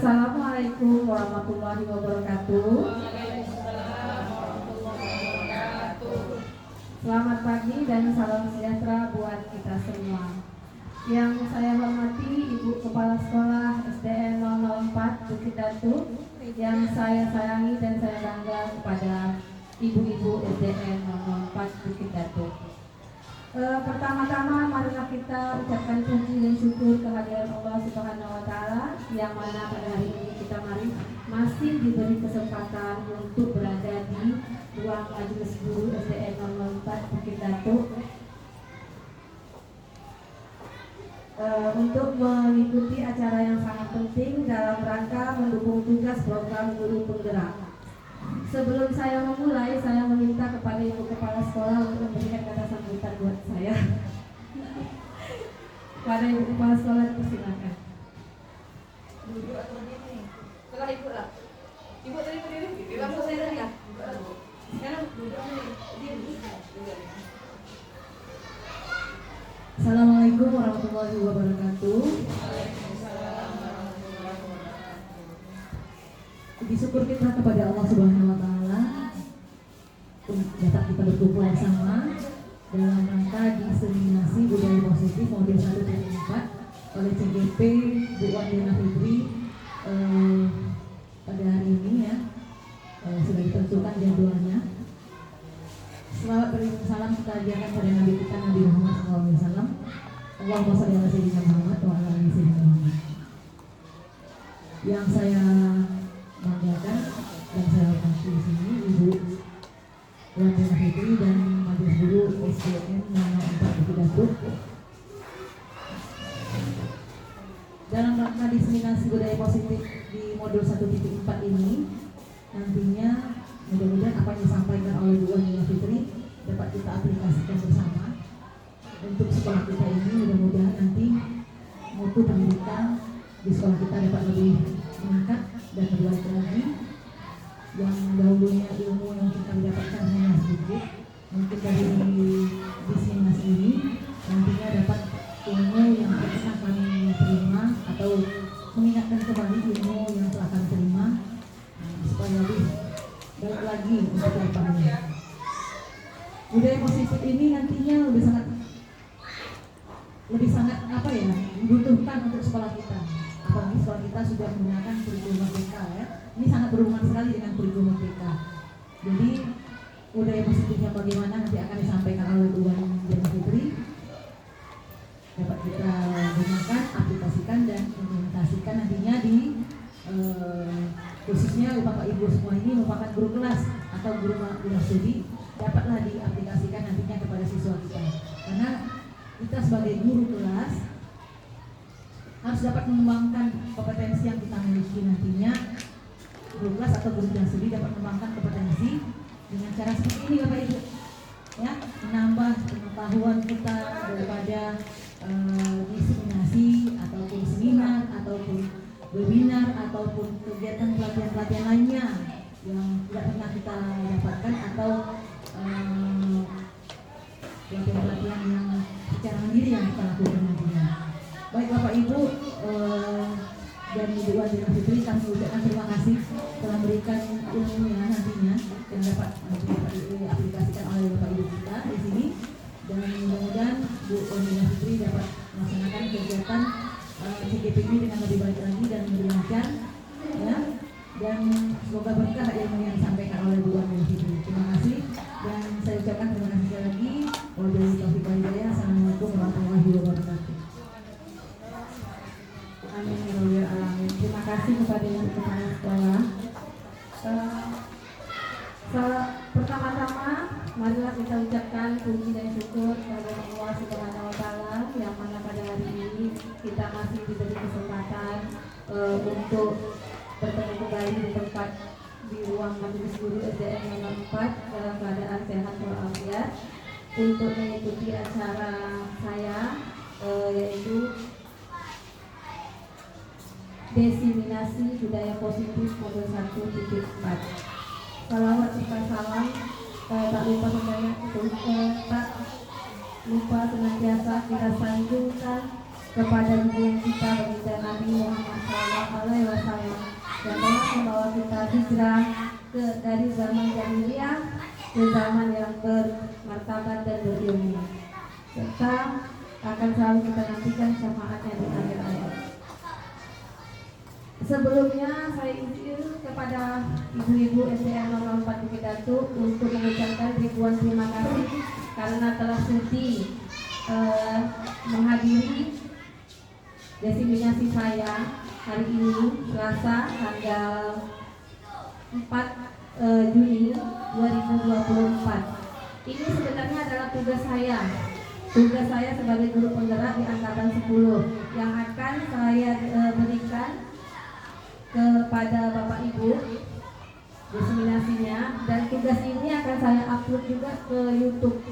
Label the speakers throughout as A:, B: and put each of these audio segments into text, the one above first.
A: Assalamualaikum warahmatullahi wabarakatuh. Selamat pagi dan salam sejahtera buat kita semua. Yang saya hormati Ibu Kepala Sekolah SDN 004 Bukit Datu, yang saya sayangi dan saya bangga kepada Ibu-ibu SDN 004 Bukit Datu. Pertama-tama marilah kita ucapkan puji dan syukur kehadiran Allah Subhanahu wa Ta'ala, yang mana pada hari ini kita masih diberi kesempatan untuk berada di ruang majelis guru SDN 004 Bukit Datu untuk mengikuti acara yang sangat penting dalam rangka mendukung tugas program guru penggerak. Sebelum saya memulai, saya meminta kepada Ibu Kepala Sekolah untuk memberikan kata sambutan buat saya. Kepada Ibu Kepala Sekolah, silakan. Duduk atau berdiri? Setelah Ibu lah. Ibu tadi berdiri, langsung saya lihat. Sekarang duduk berdiri. Assalamualaikum warahmatullahi wabarakatuh. Puji syukur kita kepada Allah Subhanahu wa Ta'ala dapat kita berkumpul bersama dalam rangka diseminasi budaya positif model 1.4 oleh CGP Bu Wandina Fitri pada hari ini ya. Sudah ditentukan jadwalnya. Selawat beriring salam kita ajarkan pada Nabi kita Nabi Muhammad SAW. Allahumma shalli ala sayyidina Muhammad wa ala ali sayyidina Muhammad. Yang saya banggakan dan saya hormati di sini Ibu Wandina Fitri dan Majelis Guru SDN 004 Bukit Datu. Dalam rangka diseminasi budaya positif di modul 1.4 ini, nantinya mudah-mudahan apa yang disampaikan oleh Bu Wandina Fitri dapat kita aplikasikan bersama untuk sekolah kita ini. Mudah-mudahan nanti mutu pendidikan di sekolah kita dapat lebih meningkat dan lebih baik lagi. Yang dahulunya ilmu yang kita dapatkan hanya sedikit, mungkin dari diseminasi ini nantinya dapat ilmu yang pernah kami terima atau mengingatkan kembali ilmu yang telah kami terima supaya lebih baik lagi untuk kedepannya. Budaya positif ini nantinya lebih sangat apa ya, dibutuhkan untuk sekolah kita. Apalagi sekolah kita sudah menggunakan kurikulum merdeka ya. Ini sangat berhubungan sekali dengan kurikulum merdeka. Jadi budaya positifnya bagaimana nanti akan disampaikan oleh Bu Wandina Fitri, dapat kita gunakan, aplikasikan dan implementasikan nantinya di khususnya Bapak Ibu semua ini merupakan guru kelas atau guru studi, dapatlah diaplikasikan nantinya kepada siswa kita. Karena kita sebagai guru kelas harus dapat mengembangkan kompetensi yang kita miliki nantinya. Guru kelas atau guru studi dapat mengembangkan kompetensi dengan cara seperti ini Bapak Ibu ya, menambah pengetahuan kita daripada diseminasi ataupun seminar ataupun webinar ataupun kegiatan pelatihan-pelatihan lainnya yang tidak pernah kita dapatkan atau pelatihan-pelatihan yang secara mandiri yang kita lakukan nantinya. Baik Bapak Ibu dan Ibu Wandina Fitri, kami ucapkan terima kasih telah memberikan ilmunya nantinya yang dapat diaplikasikan oleh Bapak Ibu kita di sini, dan mudah-mudahan Bu Wandina Fitri dapat melaksanakan kegiatan CGP ini dengan lebih baik lagi dan lebih lancar ya, dan semoga berkah ilmu yang disampaikan oleh Bu Wandina Fitri. Terima kasih dan saya ucapkan terima kasih sekali lagi. Wabillahi taufiq wal hidayah. Assalamualaikum warahmatullahi wabarakatuh. Amin ya rabbal alamin. Terima kasih kepada Ibu Kepala Sekolah. Pertama-tama marilah kita ucapkan puji dan syukur kepada Allah Subhanahu wa Ta'ala, yang mana pada hari ini kita masih diberi kesempatan untuk bertemu kembali di tempat di ruang majelis guru SDN 04 dalam keadaan sehat walafiat untuk mengikuti acara saya yaitu diseminasi budaya positif modul 1.4. Salawat serta salam tak lupa senantiasa kita sanjungkan kepada junjungan kita baginda Nabi Muhammad SAW
B: hijrah dari zaman jahiliyah ke zaman yang bermartabat dan berilmu, serta akan selalu kita nantikan syafaatnya di akhir hayat. Sebelumnya saya izin kepada ibu-ibu SDN nomor 4 Bukit Datuk untuk mengucapkan ribuan terima kasih karena telah sudi menghadiri desiminasi saya hari ini Selasa tanggal 4 Juni 2024. Ini sebenarnya adalah tugas saya sebagai guru penggerak di angkatan 10 yang akan saya berikan kepada Bapak Ibu desiminasinya, dan tugas ini akan saya upload juga ke YouTube.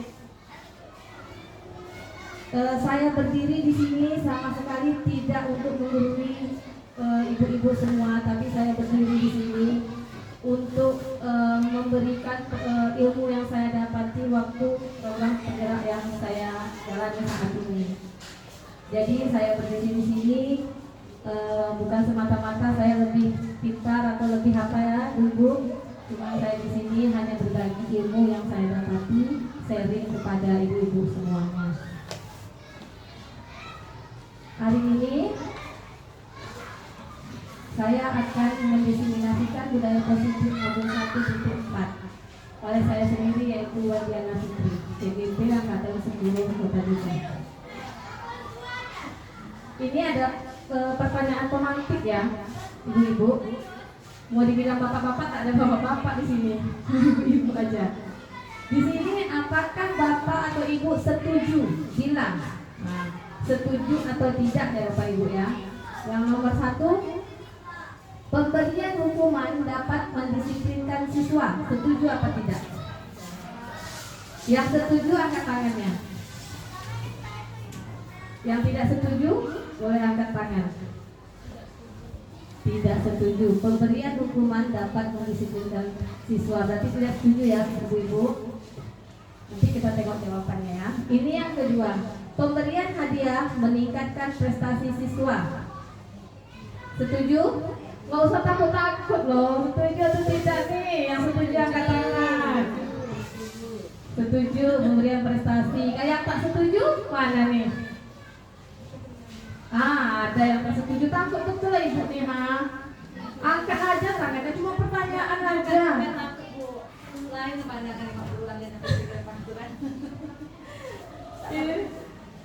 B: Saya berdiri di sini sama sekali tidak untuk menggurui ibu-ibu semua, tapi saya berdiri di sini untuk memberikan ilmu yang saya dapati waktu program penggerak yang saya jalani saat ini. Jadi saya berdiri di sini bukan semata-mata saya lebih pintar atau lebih apa ya, ibu. Cuma saya di sini hanya berbagi ilmu yang saya dapati, sharing kepada ibu-ibu semuanya. Hari ini saya akan mendesiminasikan budaya positif modul 1.4 oleh saya sendiri, yaitu Wadiana Fitri, CGP Angkatan 10 Kota Depok. Ini ada pertanyaan pemantik ya, ibu-ibu. Mau dibilang bapak-bapak, tak ada bapak-bapak di sini, ibu-ibu aja. Di sini apakah bapak atau ibu setuju? Bilang. Nah, setuju atau tidak ya bapak ibu ya. Yang nomor 1, pemberian hukuman dapat mendisiplinkan siswa. Setuju apa tidak? Yang setuju angkat tangannya. Yang tidak setuju boleh angkat tangan. Tidak setuju. Pemberian hukuman dapat mendisiplinkan siswa. Berarti tidak setuju ya ibu-ibu. Nanti kita tengok jawabannya ya. Ini yang kedua, pemberian hadiah meningkatkan prestasi siswa. Setuju? Nggak usah takut-takut loh. Setuju atau tidak nih? Yang setuju angkat tangan. Setuju pemberian prestasi. Kayak tak setuju mana nih? Ada yang tak setuju. Takut betul lah ibu nih angkat aja tangannya, cuma pertanyaan aja.
A: Lain pada kan ulang dan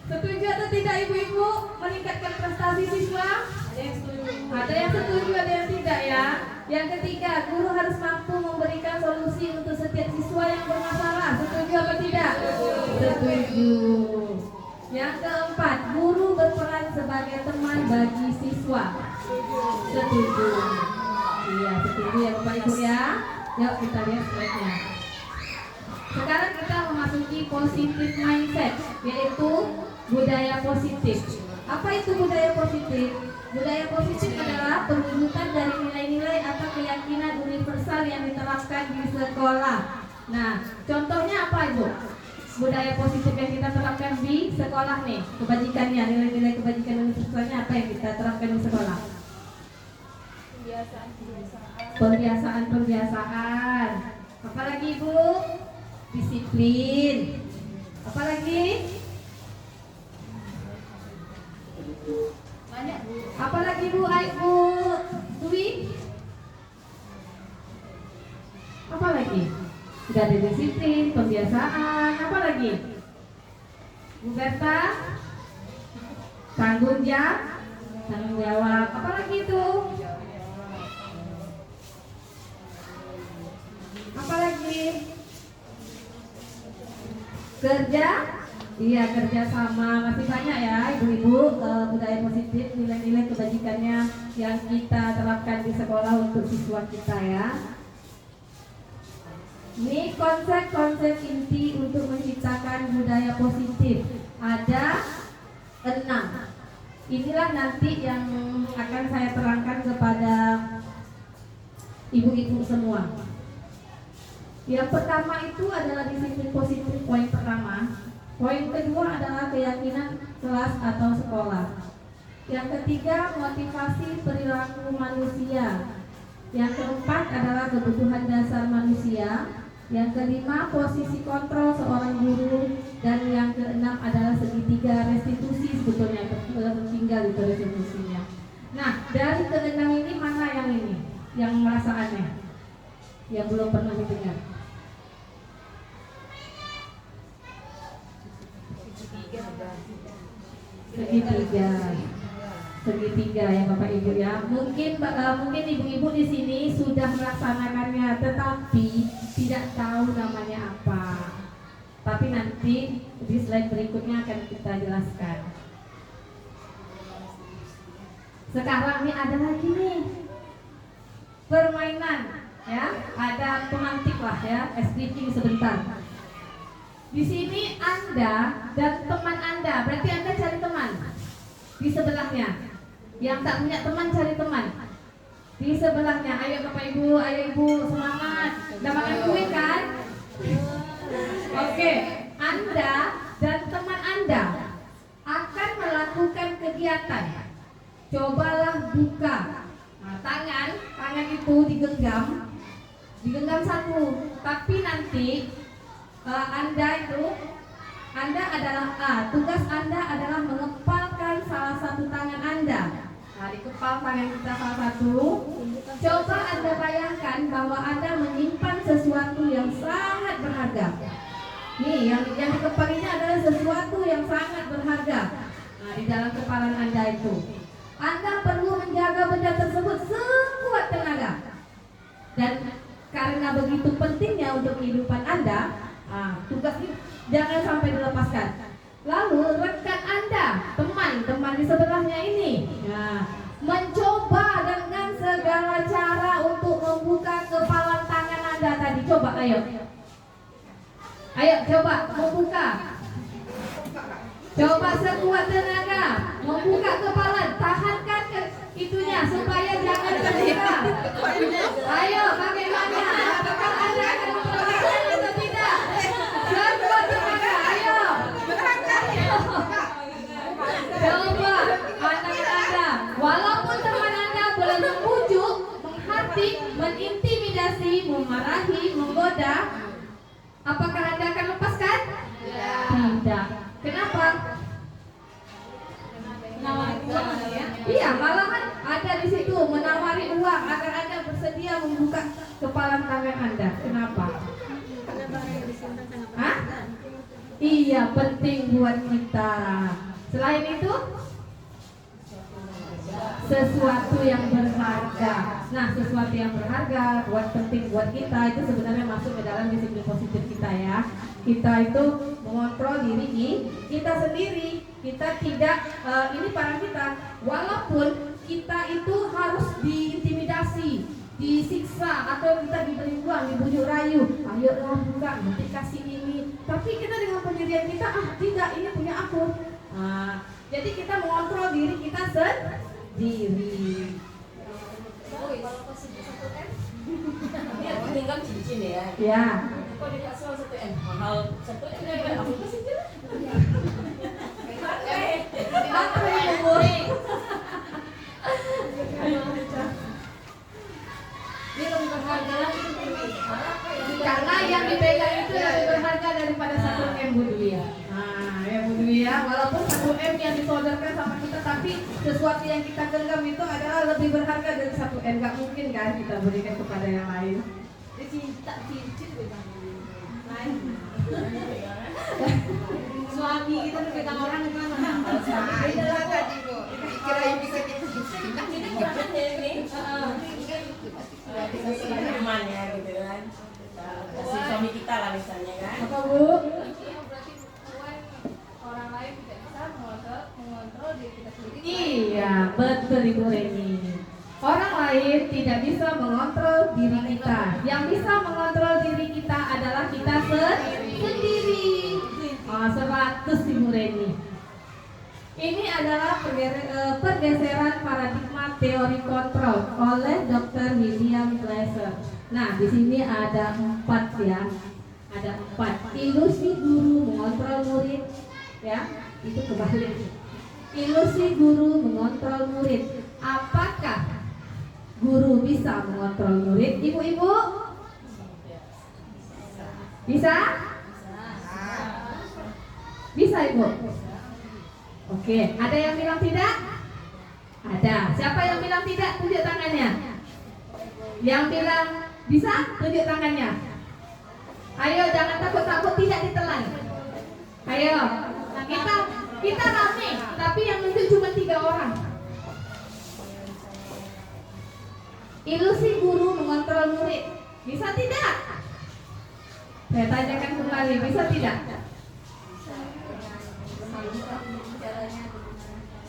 B: Setuju atau tidak ibu-ibu meningkatkan prestasi siswa? Ada yang setuju, ada yang tidak ya. Yang ketiga, guru harus mampu memberikan solusi untuk setiap siswa yang bermasalah. Setuju atau tidak? Setuju. Yang keempat, guru berperan sebagai teman bagi siswa. Setuju. Iya, setuju ya Bapak Ibu ya. Yuk kita lihat slide-nya. Sekarang kita memasuki positif mindset, yaitu budaya positif. Apa itu budaya positif? Budaya positif adalah perwujudan dari nilai-nilai atau keyakinan universal yang diterapkan di sekolah. Nah, contohnya apa Ibu? Budaya positif yang kita terapkan di sekolah nih, kebajikannya, nilai-nilai kebajikan universalnya apa yang kita terapkan di sekolah? Pembiasaan. Apalagi Ibu? Disiplin. Apalagi?
A: banyak Bu.
B: Apalagi Bu Dwi? Apalagi? Sudah ada disiplin, pembiasaan. Apalagi? Bu Berta? Tanggung jawab. Apalagi itu? Apalagi? Kerja? Iya, kerja sama. Masih banyak ya ibu-ibu budaya positif, nilai-nilai kebajikannya yang kita terapkan di sekolah untuk siswa kita ya. Ini konsep-konsep inti untuk menciptakan budaya positif. Ada 6. Inilah nanti yang akan saya terangkan kepada ibu-ibu semua. Yang pertama itu adalah disiplin positif, poin pertama. Poin kedua adalah keyakinan kelas atau sekolah. Yang ketiga, motivasi perilaku manusia. Yang keempat adalah kebutuhan dasar manusia. Yang kelima, posisi kontrol seorang guru. Dan yang keenam adalah segitiga restitusi, sebetulnya tertinggal itu restitusinya. Nah, dari keenam ini mana yang ini? Yang merasa aneh? Yang belum pernah didengar? Segitiga ya Bapak Ibu ya. Mungkin ibu-ibu di sini sudah melaksanakannya, tetapi tidak tahu namanya apa. Tapi nanti di slide berikutnya akan kita jelaskan. Sekarang ini ada lagi nih permainan ya, ada pemantik lah ya, SPP sebentar. Di sini Anda dan teman Anda, berarti Anda cari teman di sebelahnya. Yang tak punya teman cari teman di sebelahnya. Ayo Bapak Ibu, ayo Ibu, semangat. Udah makan kue kan? Oke, Anda dan teman Anda akan melakukan kegiatan. Cobalah buka. Nah, tangan itu digenggam satu. Tapi nanti tugas Anda adalah mengepalkan salah satu tangan Anda. Nah, dikepal tangan kita salah satu. Coba Anda bayangkan bahwa Anda menyimpan sesuatu yang sangat berharga. Nih, yang dikepal ini adalah sesuatu yang sangat berharga. Nah, di dalam kepalan Anda itu, Anda perlu menjaga benda tersebut sekuat tenaga. Dan karena begitu pentingnya untuk kehidupan Anda, tugas ini jangan sampai dilepaskan. Lalu rekan Anda, teman di sebelahnya ini, mencoba dengan segala cara untuk membuka kepalan tangan Anda tadi. Coba, ayo coba membuka. Coba sekuat tenaga membuka kepalan, tahankan itunya supaya jangan terbuka. Ayo, bagaimana? Apakah Anda akan memperlakukan atau tidak? Sekuat tenaga, ayo. Coba anak Anda, walaupun teman Anda boleh membujuk, menghardik, mengintimidasi, memarahi, menggoda, apakah Anda akan lepaskan? Tidak. Kenapa? Menawari uang ya? Iya, malahan ada di situ menawari uang agar Anda bersedia membuka kepalan tangan Anda. Kenapa? Hah? Iya, penting buat kita. Selain itu, sesuatu yang berharga. Nah, sesuatu yang berharga, penting buat kita itu sebenarnya masuk ke dalam disiplin positif kita ya. Kita itu mengontrol diri kita sendiri. Kita tidak ini barang kita. Walaupun kita itu harus diintimidasi, disiksa, atau kita diberi uang, dibujuk rayu, ayolah buka, nanti kasih ini. Tapi kita dengan pendirian kita, tidak, ini punya aku. Jadi kita mengontrol diri kita sendiri.
C: Kalau positif 1M, ini aku tinggal cincin ya.
B: Ya.
C: Kok dia asal 1M, mahal 1M juga aku kasih jelas. Dia lebih berharga lagi.
B: Karena yang dipegang itu lebih berharga daripada 1M Bu Dwi ya. Ya Bu Dwi ya, walaupun 1M yang disodorkan sama kita, tapi sesuatu yang kita genggam itu adalah lebih berharga dari 1M. Gak mungkin kan kita berikan kepada yang lain.
C: Dia cinta cincin pegang lain.
B: Suami kita pegang orang gimana?
C: Beda lah tadi Bu. Kira bisa cincin. Kan ini bukan ini. Bisa sebagai teman ya gitu kan. Kasih suami kita lah misalnya kan.
B: Apa Bu?
C: Berarti orang lain tidak bisa mengontrol diri kita sendiri.
B: Iya, betul Ibu Reni. Orang lain tidak bisa mengontrol diri kita. Yang bisa mengontrol diri kita adalah kita sendiri. 100 Ibu Reni. Ini adalah pergeseran paradigma teori kontrol oleh Dr. William Glasser. Nah, di sini ada 4 ya. Ada 4. Ilusi guru mengontrol murid, ya. Itu kebalik. Ilusi guru mengontrol murid. Apakah guru bisa mengontrol murid? Ibu-ibu? Bisa? Bisa Ibu? Oke, ada yang bilang tidak? Ada. Siapa yang bilang tidak? Tunjuk tangannya. Yang bilang bisa? Tunjuk tangannya. Ayo, jangan takut-takut tidak ditelan. Ayo, kita rame, tapi yang nunjuk cuma 3 orang. Ilusi guru mengontrol murid. Bisa tidak? Saya tanyakan kembali, bisa tidak?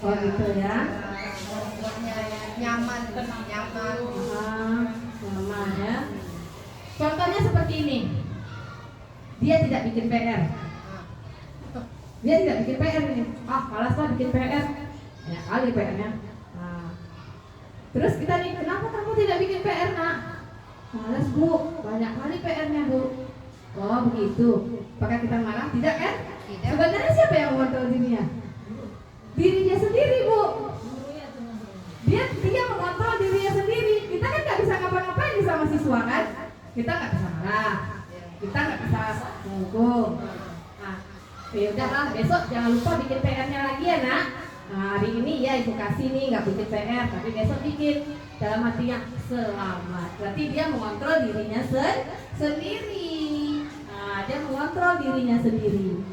B: Oh gitu ya.
C: Nyaman.
B: Nyaman ya. Contohnya seperti ini. Dia tidak bikin PR. Dia tidak bikin PR ini. Malas lah bikin PR. Ya kali PR-nya. Terus kita nih, kenapa kamu tidak bikin PR nak? Malas bu, banyak kali PR-nya bu. Oh begitu. Apakah kita marah? Tidak kan?
C: Tidak.
B: Sebenarnya siapa yang mengontrol dirinya? Dirinya sendiri bu. Dia mengontrol dirinya sendiri. Kita kan nggak bisa ngapa-ngapain sama siswa kan? Kita nggak bisa marah. Kita nggak bisa menghukum. Nah, ya udahlah, besok jangan lupa bikin PR-nya lagi ya nak. Nah, hari ini ya ibu kasih nih nggak bikin PR, tapi besok bikin. Dalam hatinya selamat. Berarti dia mengontrol dirinya sendiri. Nah, dia mengontrol dirinya sendiri.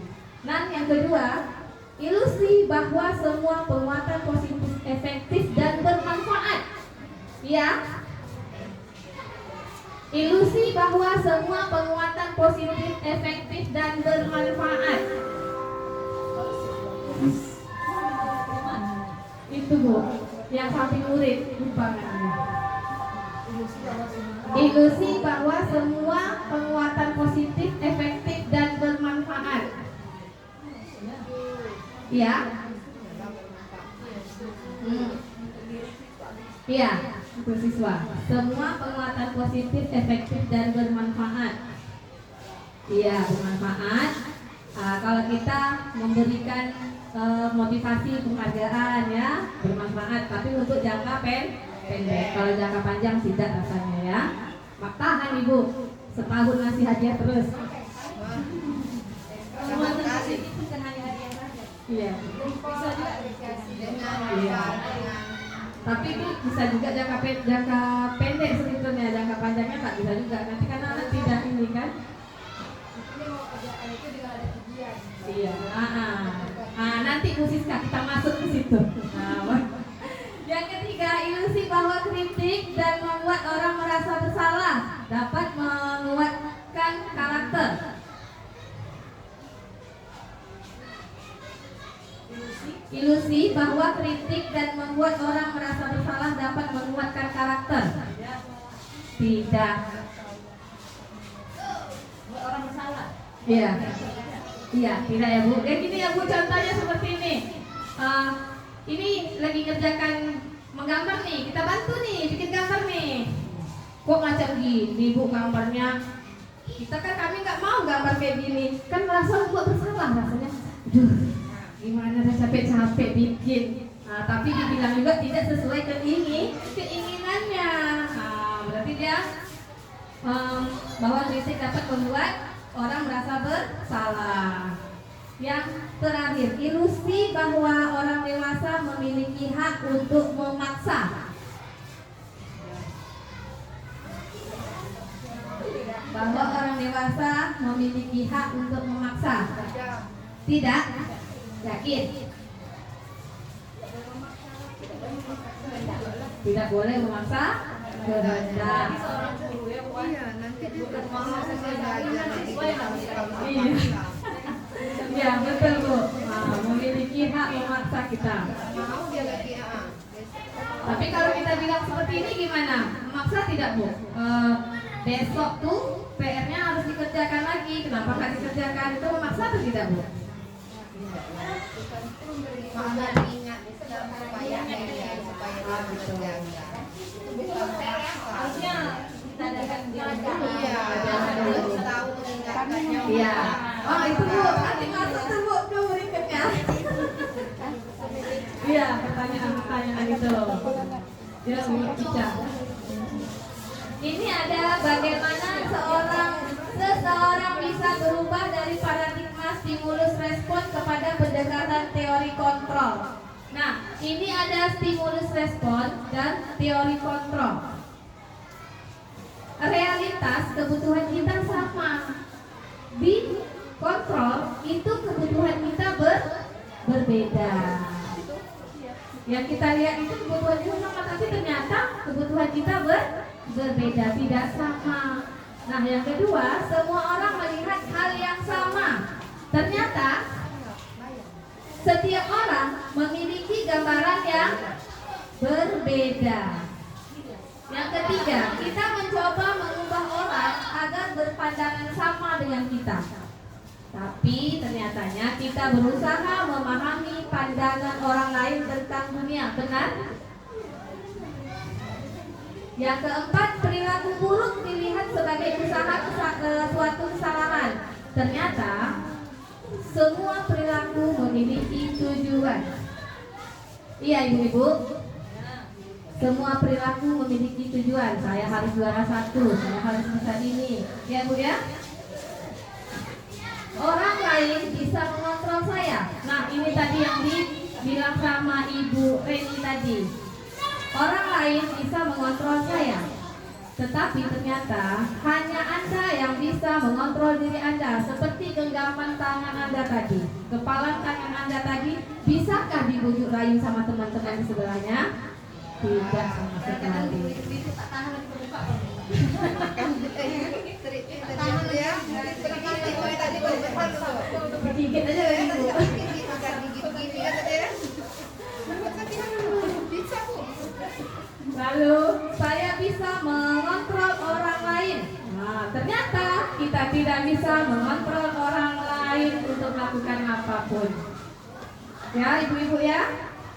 B: Nah, yang kedua, ilusi bahwa semua penguatan positif efektif dan bermanfaat. Ya. Ilusi bahwa semua penguatan positif efektif dan bermanfaat. Itu bu, yang samping murid lupa namanya. Ilusi bahwa semua penguatan positif efektif dan bermanfaat. Ya. Iya, untuk siswa. Semua penguatan positif efektif dan bermanfaat. Iya, bermanfaat. Kalau kita memberikan motivasi penghargaan ya, bermanfaat. Tapi untuk jangka pendek. Kalau jangka panjang tidak rasanya ya. Tahan ibu, setahun ngasih hadiah terus.
C: Penguatan positif
B: bukan hanya hadiah saja. Iya.
C: bisa juga dikasih dengan
B: Iya. Tapi itu bisa juga jangka pendek sebetulnya, jangka panjangnya tak bisa juga. Nanti karena tidak ini kan.
C: ini mau kerjaan itu juga ada tujuan.
B: Iya. Nanti Bu Siska kita masuk ke situ. Yang ketiga, ilusi bahwa kritik dan membuat orang merasa bersalah dapat menguatkan karakter. Ilusi bahwa kritik dan membuat orang merasa bersalah dapat menguatkan karakter. Tidak.
C: Buat orang bersalah.
B: Iya. Iya, tidak ya Bu. Kayak gini ya Bu, contohnya seperti ini. Ini lagi ngerjakan menggambar nih, kita bantu nih, bikin gambar nih. Kok macam gini Bu gambarnya? Kita kan kami nggak mau gambar kayak gini, kan merasa buat bersalah rasanya. Aduh, gimana saya capek-capek bikin. Tapi dibilang juga tidak sesuai keinginannya. Berarti dia bahwa kritik dapat membuat orang merasa bersalah. Yang terakhir, ilusi bahwa orang dewasa memiliki hak untuk memaksa. Bahwa orang dewasa memiliki hak untuk memaksa. Tidak? Yakin? Tidak boleh memaksa kehendak.
C: Iya, nanti juga mau sesuai belajar
B: Iya. Iya betul Bu. Memiliki hak memaksa kita.
C: mau dia lagi
B: Tapi kalau kita bilang seperti ini gimana? Memaksa tidak Bu? Besok tuh PR-nya harus dikerjakan lagi. Kenapa nggak dikerjakan? Itu memaksa atau tidak Bu?
C: mana ingat supaya dia bekerja. Itu bukan
B: Harusnya kita adakan dulu.
C: Iya, harus tahu mengingatkannya.
B: Iya. Oh itu Bu, nanti masuk tuh Bu ke berikutnya. Iya, pertanyaan itu. Ya, Bu Ica. bagaimana seseorang bisa berubah dari paradigma stimulus respon kepada pendekatan teori kontrol. Nah, ini ada stimulus respon dan teori kontrol. Realitas kebutuhan kita sama. Di kontrol itu kebutuhan kita berbeda. Yang kita lihat itu kebutuhan kita sama, tapi ternyata kebutuhan kita berbeda, tidak sama. Nah, yang kedua, semua orang melihat hal yang sama. Ternyata setiap orang memiliki gambaran yang berbeda. Yang ketiga, kita mencoba mengubah orang agar berpandangan sama dengan kita. Tapi ternyatanya kita berusaha memahami pandangan orang lain tentang dunia. Benar? Yang keempat, perilaku buruk dilihat sebagai suatu kesalahan. Ternyata semua perilaku memiliki tujuan. Iya, ibu-ibu. Semua perilaku memiliki tujuan. Saya harus juara 1, saya harus bisa ini. Ya, Bu ya? Orang lain bisa mengontrol saya. Nah, ini tadi yang dibilang sama Ibu Reni tadi. Orang lain bisa mengontrol saya. Tetapi ternyata hanya Anda yang bisa mengontrol diri Anda. Seperti genggaman tangan Anda tadi, kepalan tangan Anda tadi, bisakah dibujuk rayu sama teman-teman di sebelahnya? Tidak sama sekali. Dikit aja ya, Bu. Lalu saya bisa mengontrol orang lain. Nah, ternyata kita tidak bisa mengontrol orang lain untuk melakukan apapun. Ya, ibu-ibu ya?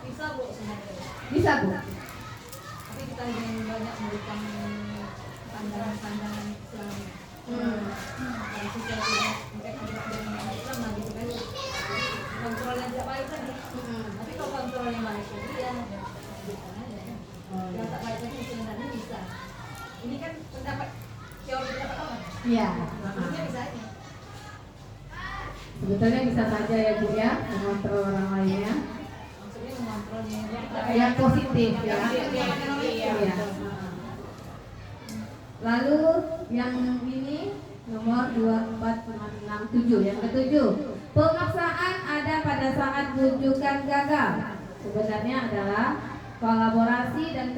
C: Bisa Bu sebenarnya.
B: Bisa, Bu.
C: Tapi kita ingin banyak memberikan pandangan-pandangan Islam. Dari sisi yang mereka dengan Islam lah gitu kan. Kontrol yang tidak baik tadi. Tapi kalau kontrol yang baik itu ya bisa aja. Yang tak baik itu sebenarnya bisa. Ini kan pendapat teori pendapat orang.
B: Iya.
C: Sebetulnya bisa aja.
B: Sebetulnya bisa saja ya, Bu ya, mengontrol orang lainnya.
C: Maksudnya mengontrolnya
B: Yang positif ya. Iya. Lalu yang ini nomor 24667. Yang ketujuh, pemaksaan ada pada saat rujukan gagal. Sebenarnya adalah kolaborasi dan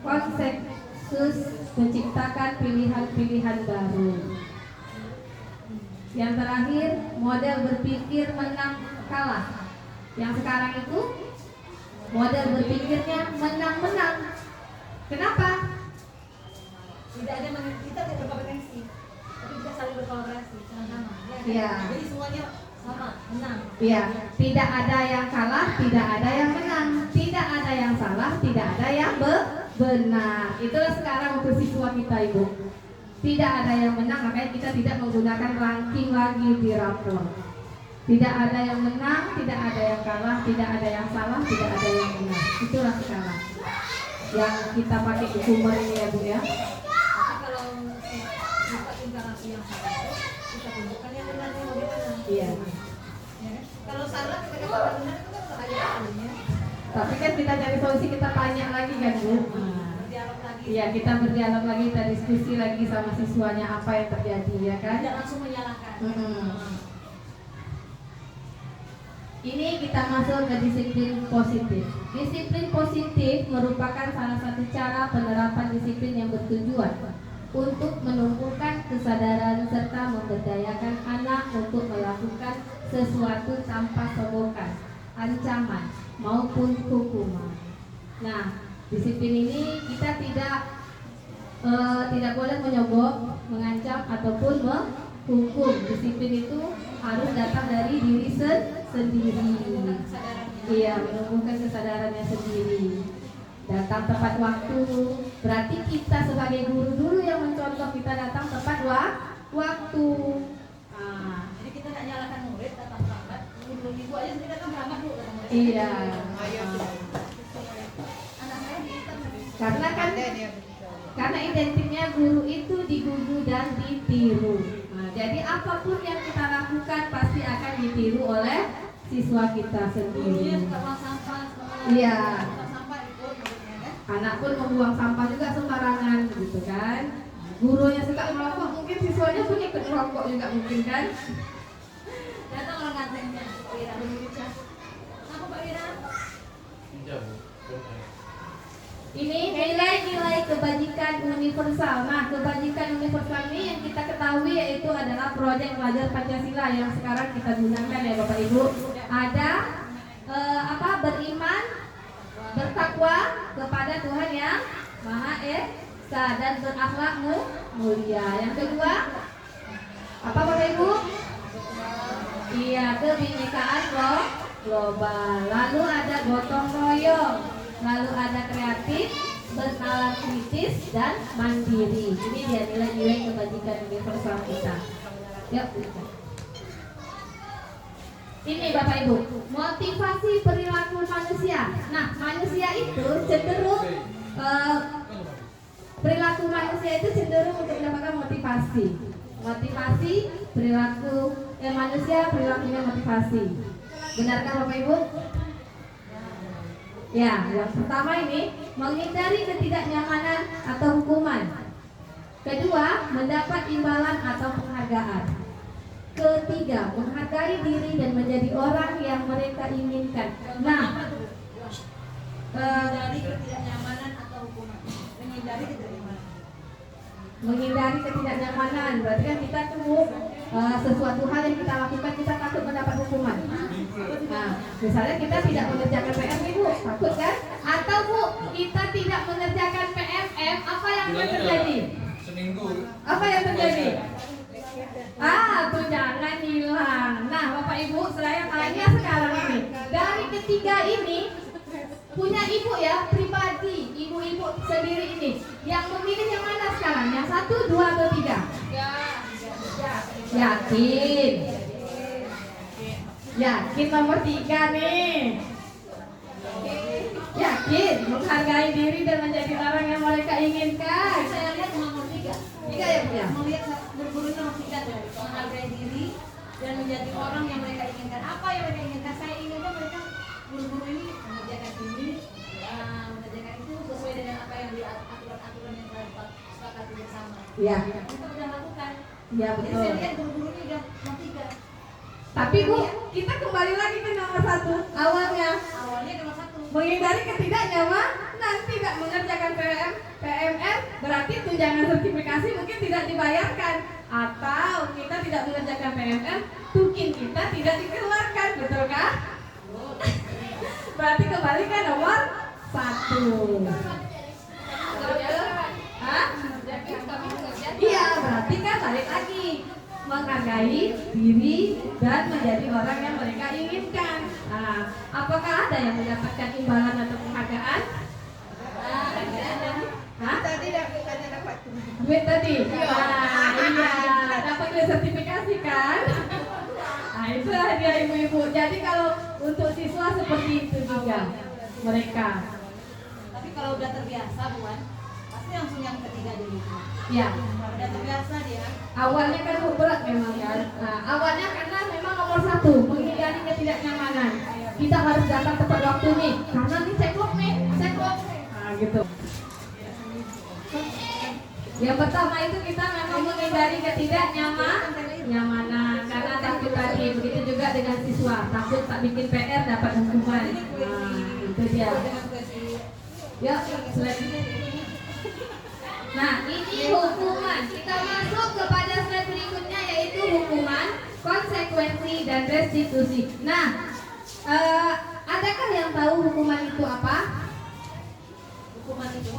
B: konsensus menciptakan pilihan-pilihan baru. Yang terakhir, model berpikir menang kalah. Yang sekarang itu model berpikirnya menang-menang. Kenapa?
C: tidak ada kita tidak berkompetensi, tapi kita saling berkolaborasi sama-sama.
B: Iya.
C: Jadi semuanya sama, menang.
B: Iya, tidak ada yang kalah, tidak ada yang menang, tidak ada yang salah, tidak ada yang benar. Itulah sekarang untuk siswa kita, Ibu. Tidak ada yang menang, makanya kita tidak menggunakan ranking lagi di rapor. Tidak ada yang menang, tidak ada yang kalah, tidak ada yang salah, tidak ada yang benar. Itulah sekarang yang kita pakai di sumber ini ya, Bu ya.
C: Tapi kalau sifat interaksi yang salah itu kita tunjukkan yang benarnya bagaimana.
B: Iya.
C: Ya kan? Kalau salah kita katakan benar itu kan salah aja.
B: Tapi kan kita cari solusi, kita tanya lagi kan, Bu.
C: Berdialog lagi.
B: Iya, kita berdialog lagi, kita diskusi lagi sama siswanya apa yang terjadi ya kan.
C: Tidak langsung menyalahkan.
B: Ini kita masuk ke disiplin positif. Disiplin positif merupakan salah satu cara penerapan disiplin yang bertujuan untuk menumbuhkan kesadaran serta memberdayakan anak untuk melakukan sesuatu tanpa sogokan, ancaman maupun hukuman. Nah, disiplin ini kita tidak boleh menyogok, mengancam ataupun menghukum. Disiplin itu harus datang dari diri sendiri. Iya, menumbuhkan kesadarannya sendiri. Datang tepat waktu. Berarti kita sebagai guru dulu yang mencontoh, kita datang tepat waktu.
C: Jadi kita tidak nyalahkan murid datang terlambat. Ibu aja sendiri datang terlambat Bu kata murid.
B: Iya.
C: Anak saya di
B: Karena kan Karena identiknya guru itu digugu dan ditiru. Nah, jadi apapun yang kita lakukan pasti akan ditiru oleh siswa kita
C: Gurunya
B: sendiri.
C: suka buang sampah,
B: Iya.
C: buang sampah ikut gurunya kan.
B: Anak pun membuang sampah juga sembarangan gitu kan. Gurunya suka merokok, mungkin siswanya pun ikut merokok juga mungkin kan.
C: Datang orang gantengnya, Pak Wira. Apa Pak Wira?
B: Ini nilai-nilai kebajikan universal. Nah, kebajikan universal ini yang kita ketahui yaitu adalah proyek pelajar Pancasila yang sekarang kita gunakan ya Bapak Ibu. Ada beriman, bertakwa kepada Tuhan yang Maha Esa dan berakhlak mulia. Yang kedua, apa Bapak Ibu? Iya, kebinekaan global. Lalu ada gotong royong. Lalu ada kreatif, bernalar kritis, dan mandiri. Ini dia nilai-nilai kebajikan universal kita. Yuk. Ini Bapak Ibu, motivasi perilaku manusia. Nah, manusia itu cenderung perilaku manusia itu cenderung untuk mendapatkan motivasi. Motivasi perilaku manusia, perilakunya motivasi. Benarkah Bapak Ibu? Ya, yang pertama ini menghindari ketidaknyamanan atau hukuman. Kedua, mendapat imbalan atau penghargaan. Ketiga, menghargai diri dan menjadi orang yang mereka inginkan. Nah,
C: Menghindari ketidaknyamanan atau hukuman. Menghindari ketidaknyamanan.
B: menghindari ketidaknyamanan berarti kan kita tuh sesuatu hal yang kita lakukan kita takut mendapat hukuman. Nah, misalnya kita tidak mengerjakan PM nih Bu, takut kan? Atau Bu, kita tidak mengerjakan PMM, apa yang akan terjadi?
D: Seminggu.
B: Apa yang terjadi? Tunjangan hilang. Nah, Bapak Ibu, saya tanya sekarang ini, dari ketiga ini punya ibu ya, pribadi, ibu-ibu sendiri ini, yang memilih yang mana sekarang? Yang 1, 2, atau 3? Yakin? Yakin nomor 3 nih. Yakin menghargai diri dan menjadi orang yang mereka inginkan.
C: Saya lihat nomor 3.
B: 3 ya Bu ya?
C: Melihat guru-guru nomor 3 tuh, menghargai diri dan menjadi orang yang mereka inginkan. Apa yang mereka inginkan? Saya inginkan mereka guru-guru ini mengerjakan ini, mengerjakan itu sesuai dengan apa yang di aturan-aturan yang telah disepakati bersama.
B: Iya.
C: Kita sudah lakukan.
B: Iya
C: Jadi
B: betul.
C: saya lihat guru-guru ini udah nomor 3.
B: Tapi Bu, kita kembali lagi ke nomor 1 awalnya.
C: Awalnya nomor 1.
B: Menghindari ketidaknyamanan, tidak mengerjakan PMR, berarti tunjangan sertifikasi mungkin tidak dibayarkan. Atau kita tidak mengerjakan PMR, tukin kita tidak dikeluarkan, betulkah? Berarti kembali ke nomor 1. Hah? Iya, berarti kan balik lagi menghargai diri dan menjadi orang yang mereka inginkan. Nah, apakah ada yang mendapatkan imbalan atau penghargaan? Hah?
C: Tadi dapat
B: Duit tadi? Nah, iya, dapat duit sertifikasi kan? Nah, itu hadiah ibu-ibu. Jadi kalau untuk siswa seperti itu juga mereka.
C: Tapi kalau udah terbiasa Buan, pasti langsung yang ketiga dulu.
B: Ya,
C: Udah terbiasa dia.
B: awalnya kan berat memang kan. Nah, awalnya karena memang nomor 1 menghindari ketidaknyamanan. Kita harus datang tepat waktu nih, karena nih ceklok. Nah, gitu. Yang pertama itu kita memang menghindari ketidaknyamanan karena takut tadi. Begitu juga dengan siswa, takut tak bikin PR dapat hukuman. Nah, itu dia. Ya, selanjutnya. Nah, ini hukuman. Kita masuk kepada slide berikutnya yaitu hukuman, konsekuensi, dan restitusi. Nah, adakah yang tahu hukuman itu apa?
C: Hukuman itu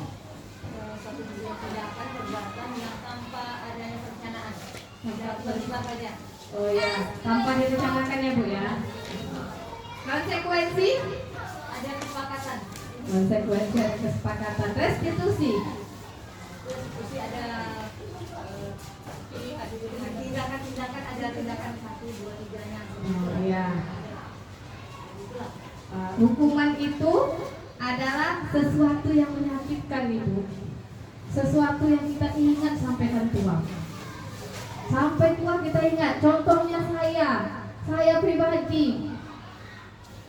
C: satu tindakan perbuatan yang tanpa adanya perencanaan. Berbuat saja.
B: Oh ya, tanpa direncanakan ya Bu ya. Konsekuensi,
C: Ada kesepakatan.
B: konsekuensi dan kesepakatan. Restitusi,
C: Terus ada tindakan ada tindakan 1, 2, 3-nya.
B: oh ya.
C: Itulah.
B: Hukuman itu adalah sesuatu yang menyakitkan Ibu. sesuatu yang kita ingat sampai tua. Sampai tua kita ingat. Contohnya saya pribadi.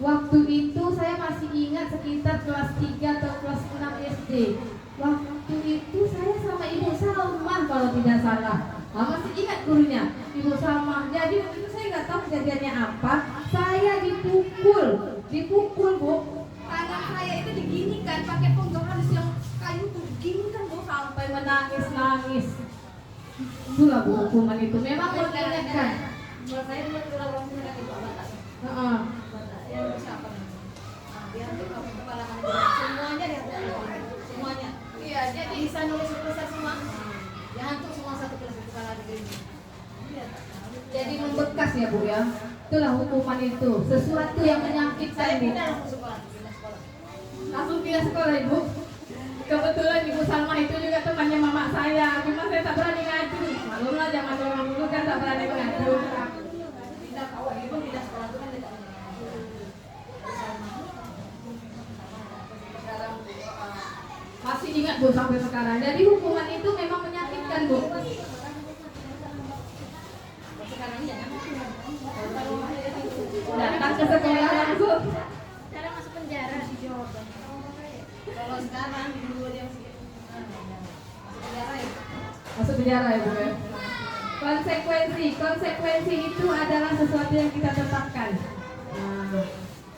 B: Waktu itu saya masih ingat sekitar kelas 3 atau kelas 6 SD. Waktu itu saya sama Ibu Salma kalau tidak salah. Masih ingat gurunya, Ibu Salma. Jadi waktu itu saya nggak tahu kejadiannya apa. Saya dipukul Bu. Tangan saya itu diginikan pakai penggal halus yang kayu tuh diginikan Bu sampai menangis. Itulah Bu hukuman itu. Memang mengingatkan.
C: Menurut saya dulu kalau orang punya kaki dua batas.
B: Heeh.
C: Yang siapa namanya? Nah, dia nanti kalau kepala semuanya dia semuanya.
B: Iya, jadi
C: Bisa nulis tulisan semua. Ya hantu semua satu kelas itu kalau ada gini.
B: jadi membekas ya Bu ya. Itulah hukuman itu. Sesuatu yang menyakitkan
C: Saya
B: Bu.
C: pindah langsung sekolah, pindah sekolah.
B: Langsung pindah sekolah Ibu. Kebetulan Ibu Salma itu juga temannya mama saya. Cuma saya tak berani ngadu. Maklumlah zaman orang dulu kan tak berani mengadu.
C: Pindah kawah ibu pindah sekolah itu kan dekat.
B: Masih ingat Bu sampai sekarang. Jadi hukuman itu memang menyakitkan Bu.
C: Sekarang ya kan?
B: Datang ke sekolah langsung.
C: Cara masuk penjara di Jawa. Kalau sekarang dulu dia masuk penjara ya.
B: Masuk penjara ya Bu ya. Konsekuensi itu adalah sesuatu yang kita tetapkan. Nah,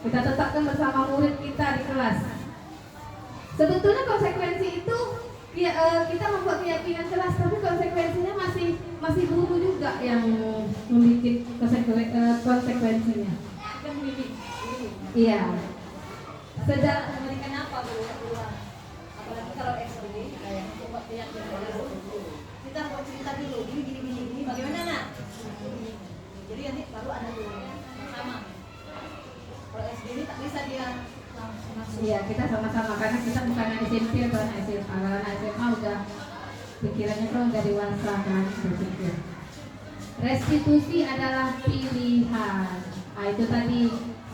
B: kita tetapkan bersama murid kita di kelas. Sebetulnya konsekuensi itu ya, kita membuat keyakinan kelas, tapi konsekuensinya masih guru juga yang membuat konsekuensinya.
C: Kita mendidik.
B: Iya.
C: Sedang memberikan apa berulang. Apalagi kalau SD kayak coba keyakinan kita buat cerita dulu gini bagaimana nak? Jadi nanti baru ada dulu sama. Kalau SD ini tak bisa dia langsung.
B: Iya, kita sama-sama karena kita bukan anak SMP atau anak SMA. Kalau anak SMA udah pikirannya kan udah dewasa kan berpikir. Restitusi adalah pilihan. Nah, itu tadi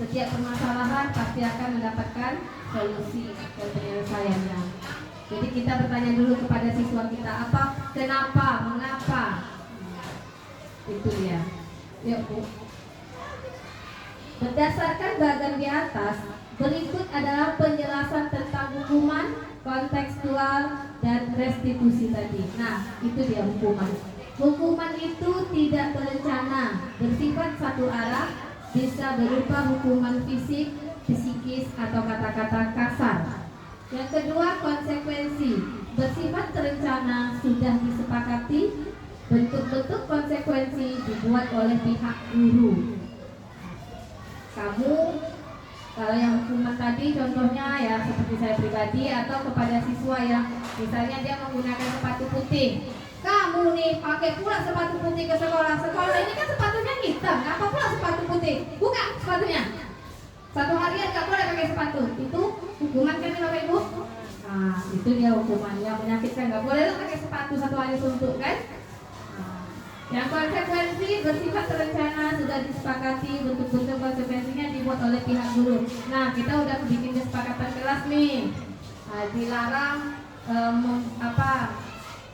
B: setiap permasalahan pasti akan mendapatkan solusi dan penyelesaiannya. Jadi kita bertanya dulu kepada siswa kita kenapa, mengapa. Itu dia. Yuk Bu. Berdasarkan bagian di atas, berikut adalah penjelasan tentang hukuman, kontekstual, dan restitusi tadi. Nah, itu dia hukuman. Hukuman itu tidak berencana, bersifat satu arah, bisa berupa hukuman fisik, psikis, atau kata-kata kasar. Yang kedua, konsekuensi, bersifat terencana, sudah disepakati, bentuk-bentuk konsekuensi dibuat oleh pihak guru. Kamu kalau yang hukuman tadi contohnya ya seperti saya pribadi atau kepada siswa ya, misalnya dia menggunakan sepatu putih. Kamu nih pakai pula sepatu putih ke sekolah. Sekolah ini kan sepatunya hitam, apa pula sepatu putih? Buka sepatunya. Satu harian gak boleh pakai sepatu. Itu hukuman kan Bapak Ibu? Nah, itu dia hukuman yang menyakitkan. Gak boleh lo pakai sepatu satu hari suntuk kan? Yang konsekuensi bersifat terencana, sudah disepakati, bentuk-bentuk konsekuensinya dibuat oleh pihak guru. Nah, kita udah bikin kesepakatan kelas nih. Nah, dilarang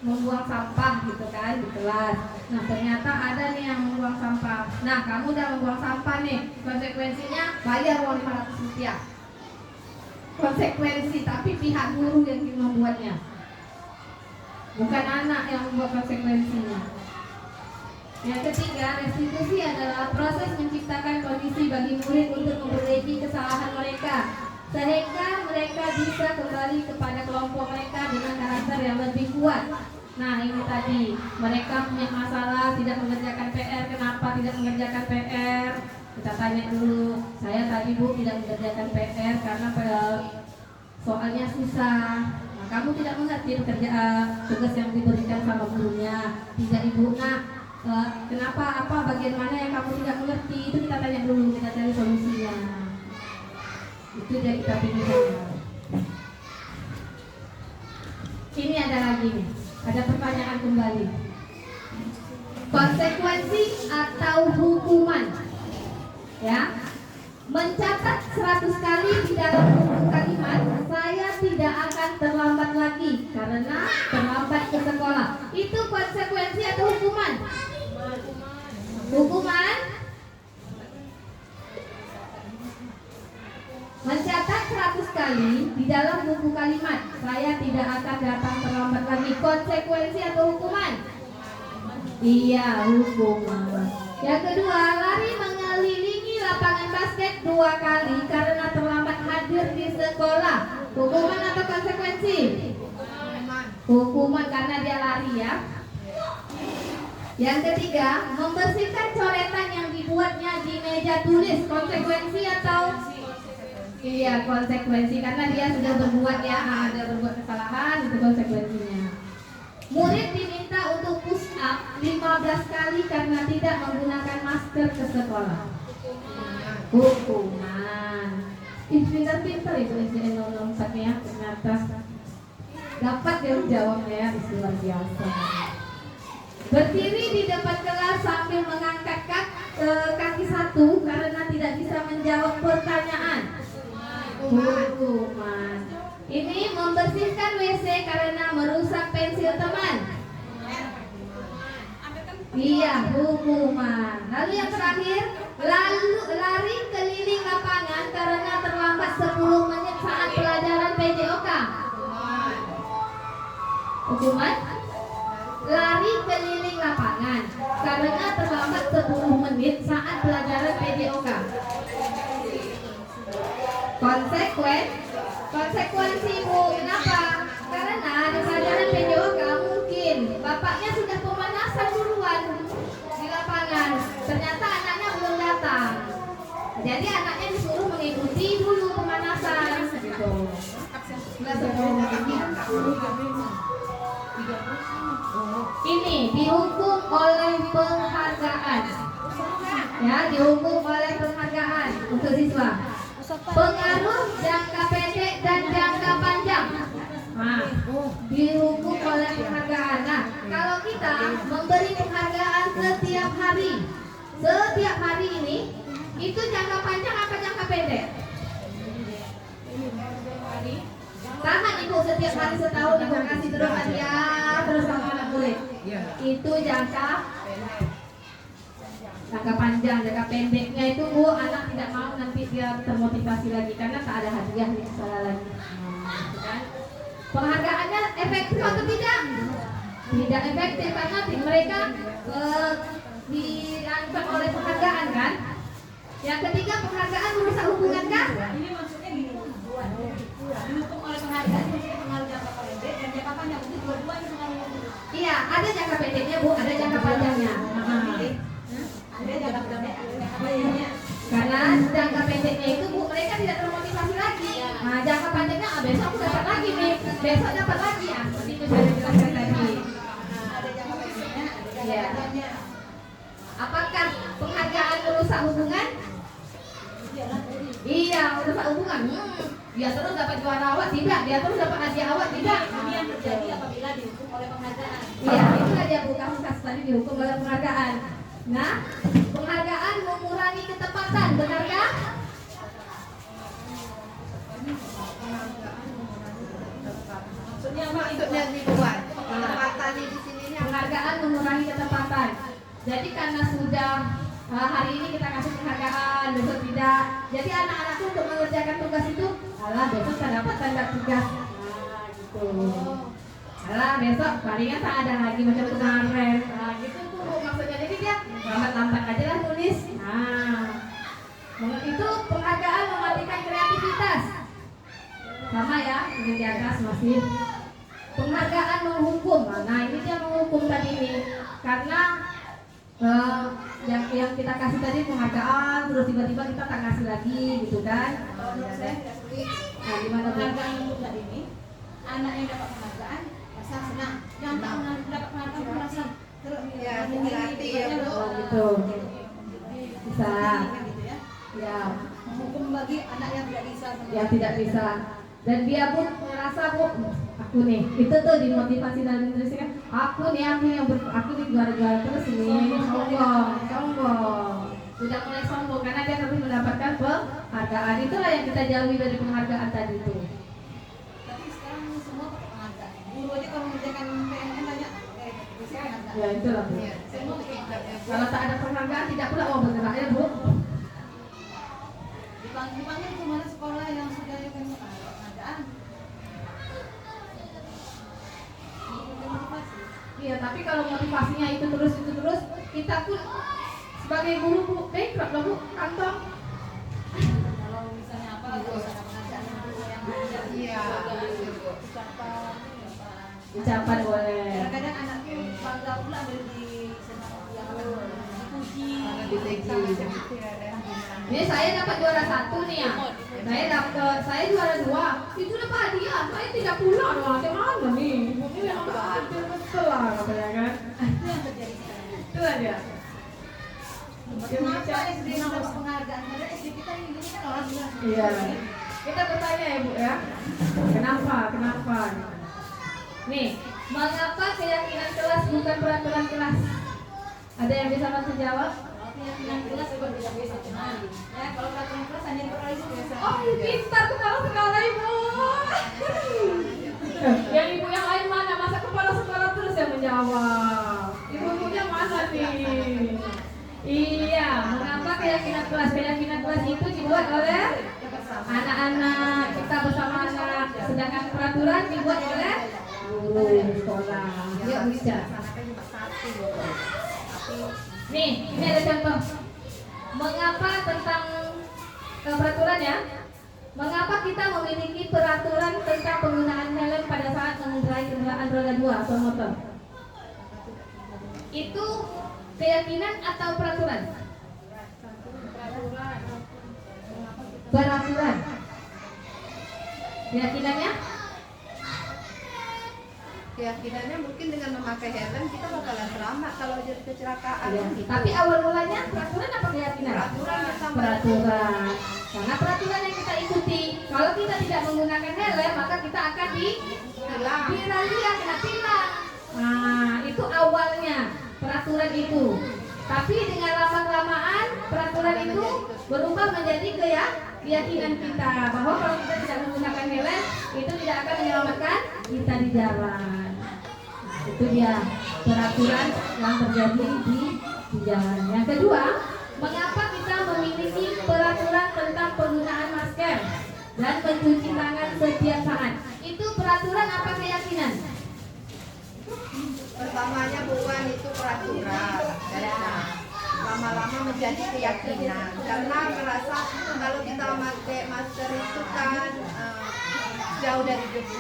B: membuang sampah gitu kan di kelas. Nah, ternyata ada nih yang membuang sampah. Nah, kamu udah membuang sampah nih. Konsekuensinya bayar uang 500 rupiah. Konsekuensi, tapi pihak guru yang membuatnya. Bukan anak yang membuat konsekuensinya. Yang ketiga, restitusi adalah proses menciptakan kondisi bagi murid untuk memperbaiki kesalahan mereka sehingga mereka bisa kembali kepada kelompok mereka dengan karakter yang lebih kuat. Nah, ini tadi mereka punya masalah tidak mengerjakan PR. Kenapa tidak mengerjakan PR? Kita tanya dulu. Saya tadi Bu tidak mengerjakan PR karena soalnya susah. Nah, kamu tidak mengerti tugas yang diberikan sama gurunya. Tidak Ibu. Nah, kenapa, bagian mana yang kamu tidak mengerti, itu kita tanya dulu, kita cari solusinya. Itu jadi kita pilihnya. Ini ada lagi nih, ada pertanyaan kembali. Konsekuensi atau hukuman, ya? Mencatat 100 kali di dalam buku kalimat, saya tidak akan terlambat lagi karena terlambat ke sekolah. Itu konsekuensi atau hukuman? Hukuman. Mencatat 100 kali di dalam buku kalimat saya tidak akan datang terlambat lagi. Konsekuensi atau hukuman? Iya, hukuman. Yang kedua, lari mengelilingi lapangan basket 2 kali karena terlambat hadir di sekolah. Hukuman atau konsekuensi? Hukuman karena dia lari ya. Yang ketiga, membersihkan coretan yang dibuatnya di meja tulis. Konsekuensi atau? Iya, konsekuensi karena dia sudah berbuat ya, ada berbuat kesalahan, itu konsekuensinya. Murid diminta untuk push up 15 kali karena tidak menggunakan masker ke sekolah. Hukuman. Pintar-pintar itu SDN 04 ya, ternyata dapat dia jawabnya ya, luar biasa. Berdiri di depan kelas sambil mengangkat kaki satu karena tidak bisa menjawab pertanyaan. Hukuman. Ini membersihkan WC karena merusak pensil teman. Iya, hukuman. Lalu yang terakhir, lari keliling lapangan karena terlambat 10 menit saat pelajaran PJOK. Hukuman. Lari keliling lapangan karena terlambat 10 menit saat pelajaran PJOK. Konsekuensi Bu, kenapa? Karena di pelajaran PJOK mungkin bapaknya sudah pemanasan duluan di lapangan. Ternyata anaknya belum datang. Jadi anaknya disuruh mengikuti dulu pemanasan gitu. Ini dihukum oleh penghargaan. Ya, dihukum oleh penghargaan untuk siswa. Pengaruh jangka pendek dan jangka panjang. Nah, dihukum oleh penghargaan. Nah, kalau kita memberi penghargaan setiap hari ini, itu jangka panjang apa jangka pendek? Tahan ibu, setiap hari setahun ibu kasih terus hadiah terus sama anak murid. Itu jangka panjang. Jangka pendeknya itu Bu, anak tidak mau nanti dia termotivasi lagi karena tak ada hadiah nih salah lagi. Kan? Penghargaannya efektif atau tidak? Tidak efektif karena mereka dirancang oleh penghargaan kan? Yang ketiga, penghargaan merusak hubungan kan?
C: Ini maksudnya gini, dihukum oleh penghargaan, maksudnya pengaruh jangka pendek dan jangka panjang itu dua-duanya pengaruh.
B: Iya, ada jangka pendeknya Bu, ada jangka panjangnya.
C: Ada jangka pendek, ada jangka panjangnya.
B: Karena jangka pendeknya itu Bu, mereka tidak termotivasi lagi. Nah, jangka panjangnya besok aku dapat lagi nih, besok dapat lagi ya. Seperti itu saya jelaskan tadi.
C: Ada jangka pendeknya, ada jangka
B: Iya.
C: panjangnya.
B: Apakah penghargaan merusak hubungan? Iya, merusak hubungan. Dia terus dapat juara awal tidak, dia terus dapat hadiah awal tidak.
C: Ini yang terjadi apabila dihukum oleh penghargaan.
B: Iya, itu aja Bu, kamu tadi dihukum oleh penghargaan. Nah, penghargaan mengurangi ketepatan, benarkah?
C: Maksudnya dibuat. Ketepatan di sini
B: Penghargaan mengurangi ketepatan. Jadi karena sudah hari ini kita kasih penghargaan, besok tidak. Jadi anak-anak itu untuk mengerjakan tugas itu, alah besok saya dapat tanda tugas. Nah, gitu. Alah besok palingan tak ada lagi macam kemarin. Nah, gitu tuh Bu, maksudnya. Jadi dia lambat-lambat aja lah tulis. Nah, itu penghargaan mematikan kreativitas. Sama ya, ini di atas masih. Penghargaan menghukum. Nah, ini dia menghukum tadi ini. Karena yang kita kasih tadi penghargaan, terus tiba-tiba kita tak kasih lagi gitu kan. Nah, gimana
C: penghargaan untuk tadi ini? Anak yang dapat penghargaan merasa senang. Yang tak dapat penghargaan merasa hati ya Bu.
B: Oh, gitu. Bisa. Ya.
C: Menghukum bagi anak yang tidak bisa.
B: Yang tidak bisa. Dan dia pun merasa Bu, aku nih, itu tuh dimotivasi dalam nutrisi kan, aku nih aku nih juara-juara terus ini sombong, sudah mulai sombong karena dia harus mendapatkan penghargaan. Itulah yang kita jauhi dari penghargaan tadi itu.
C: aja kalau mengerjakan PNN banyak bisa ada.
A: Ya itulah Bu.
B: Iya.
C: Semua kita
B: Kalau tak ada penghargaan tidak pula mau bergerak ya Bu.
C: dipanggil kemana sekolah yang sudah ada pengadaan. Motivasi.
B: Iya, tapi kalau motivasinya itu terus, kita pun sebagai guru Bu, bankrupt lah Bu, kantong.
C: Kalau misalnya apa, kalau ada pengadaan yang ada.
B: Iya.
C: Ucapan,
B: Ucapan boleh.
C: kadang-kadang anak tuh bangga pula di senang yang dipuji.
B: Ini saya dapat juara 1 nih ya. Saya juara 2. Itu dapat hadiah. Saya tidak pulang dong. Macam mana nih? Ini memang gak adil betul lah katanya kan.
C: Itu yang terjadi sekarang.
B: Itu aja.
C: Kenapa SD dapat penghargaan? Karena SD kita ini kan orang bilang.
B: Iya. Kita bertanya ya Bu ya. Kenapa? Nih, mengapa keyakinan kelas bukan peraturan kelas? Ada yang bisa bantu jawab?
C: Yang jelas bukan biasa cuman. Ya, kalau peraturan kelas hanya itu biasa.
B: Oh, pintar kepala sekolah Ibu. Yang ibu yang lain mana? Masa kepala sekolah terus yang menjawab? Ibu-ibunya mana nih? Iya, mengapa keyakinan kelas? Keyakinan kelas itu dibuat oleh anak-anak kita bersama anak, sedangkan peraturan dibuat oleh guru sekolah. Yuk bisa. Nih, ini ada contoh. Mengapa tentang peraturan ya? Mengapa kita memiliki peraturan tentang penggunaan helm pada saat mengendarai kendaraan roda 2 atau motor? Itu keyakinan atau peraturan? Peraturan. Keyakinannya?
D: Keyakinannya mungkin dengan memakai helm kita bakalan selamat kalau jadi kecelakaan.
B: Ya,
D: gitu.
B: tapi awal mulanya peraturan apa keyakinan?
D: Peraturan yang sama.
B: Peraturan. Karena peraturan yang kita ikuti, kalau kita tidak menggunakan helm maka kita akan dirazia, kena tilang. Nah, itu awalnya peraturan itu. Tapi dengan lama-kelamaan peraturan itu berubah menjadi keyakinan kita bahwa kalau kita tidak menggunakan helm itu tidak akan menyelamatkan kita di jalan. Itu dia peraturan yang terjadi di jalan. Yang kedua, mengapa kita memiliki peraturan tentang penggunaan masker dan mencuci tangan setiap saat? Itu peraturan apa keyakinan?
D: Pertamanya bukan itu peraturan. Lama-lama menjadi keyakinan karena merasa kalau kita pakai masker itu kan jauh dari debu.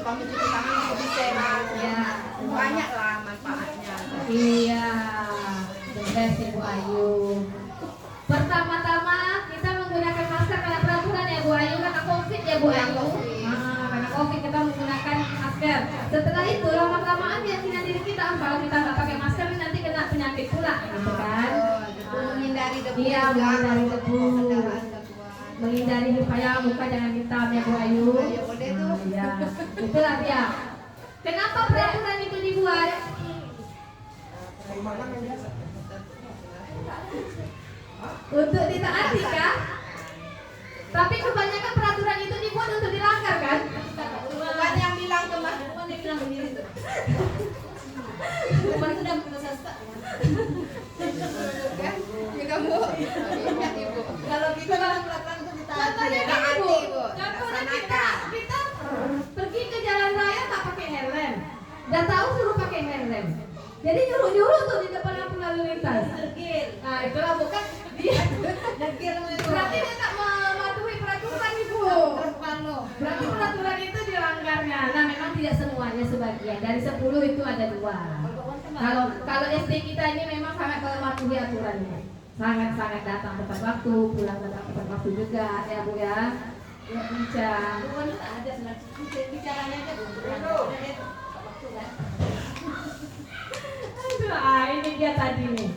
D: Kalau mencuci tangan lebih sehat.
B: Ya,
D: Banyak lah manfaatnya.
B: iya, benar Ibu Ayu. Pertama-tama kita menggunakan masker karena peraturan ya Bu Ayu, karena COVID ya Bu Ayu. Karena COVID kita menggunakan masker. Setelah itu lama-kelamaan keyakinan diri kita kalau kita nggak pakai masker nanti kena penyakit pula, gitu kan?
D: Menghindari debu.
B: Iya, menghindari debu. Menghindari supaya muka jangan hitam ya Bu Ayu.
D: Ya boleh tuh.
B: Iya, itulah dia. Kenapa peraturan itu dibuat? Untuk ditaati kan? Tapi kebanyakan peraturan itu dibuat untuk dilanggar kan?
D: Bukan yang bilang teman.
C: Bukan dia bilang begini tuh. Bukan itu udah sasta.
D: Kan? Ya kamu. Ingat Ibu.
C: Kalau kita kan peraturan itu ditaati.
B: Contohnya
D: Taati,
B: gini Bu,
D: Bu.
B: contohnya
D: Laksanakan.
B: kita pergi ke jalan raya tak pakai helm. Udah tahu suruh pakai helm. Jadi nyuruh-nyuruh tuh di depan lampu lalu lintas.
C: Dergil.
B: Nah itulah bukan dia.
C: Dergil itu.
B: Berarti dia tak mematuhi peraturan Ibu.
C: Kalau
B: Berarti peraturan itu dilanggarnya. Nah memang tidak semuanya, sebagian. Dari 10 itu ada 2. Kalau SD kita ini memang sangat mematuhi aturannya. Sangat-sangat datang tepat waktu, pulang tepat waktu juga ya Bu ya. Ya bisa.
C: bukan itu ada sebenarnya bicaranya aja Bu. Waktu kan.
B: Ini dia tadi nih.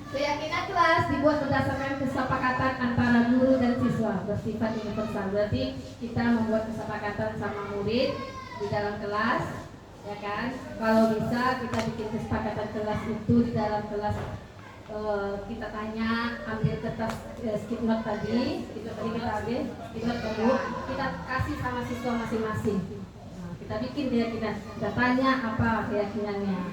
B: Keyakinan kelas dibuat berdasarkan kesepakatan antara guru dan siswa, bersifat universal. Berarti kita membuat kesepakatan sama murid di dalam kelas, ya kan? Kalau bisa kita bikin kesepakatan kelas itu di dalam kelas. Kita tanya, ambil kertas skip note tadi, itu tadi kita ambil skip note dulu, kita kasih sama siswa masing-masing. Nah, Kita bikin keyakinan, kita tanya apa keyakinannya,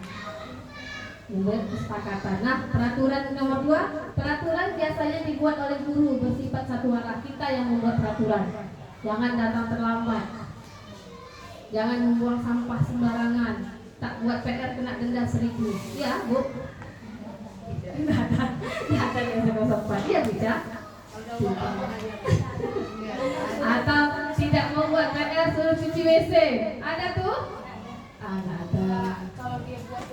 B: membuat kesepakatan. Nah, peraturan nomor 2, peraturan biasanya dibuat oleh guru bersifat satu arah. Kita yang membuat peraturan. Jangan datang terlambat, jangan membuang sampah sembarangan, tak buat PR kena denda 1.000. Ya, Bu? Tidak ada yang sempat. Iya, bisa. Atau tidak membuat PR suruh cuci WC. Ada tuh? Nggak ada.
C: Kalau dia buang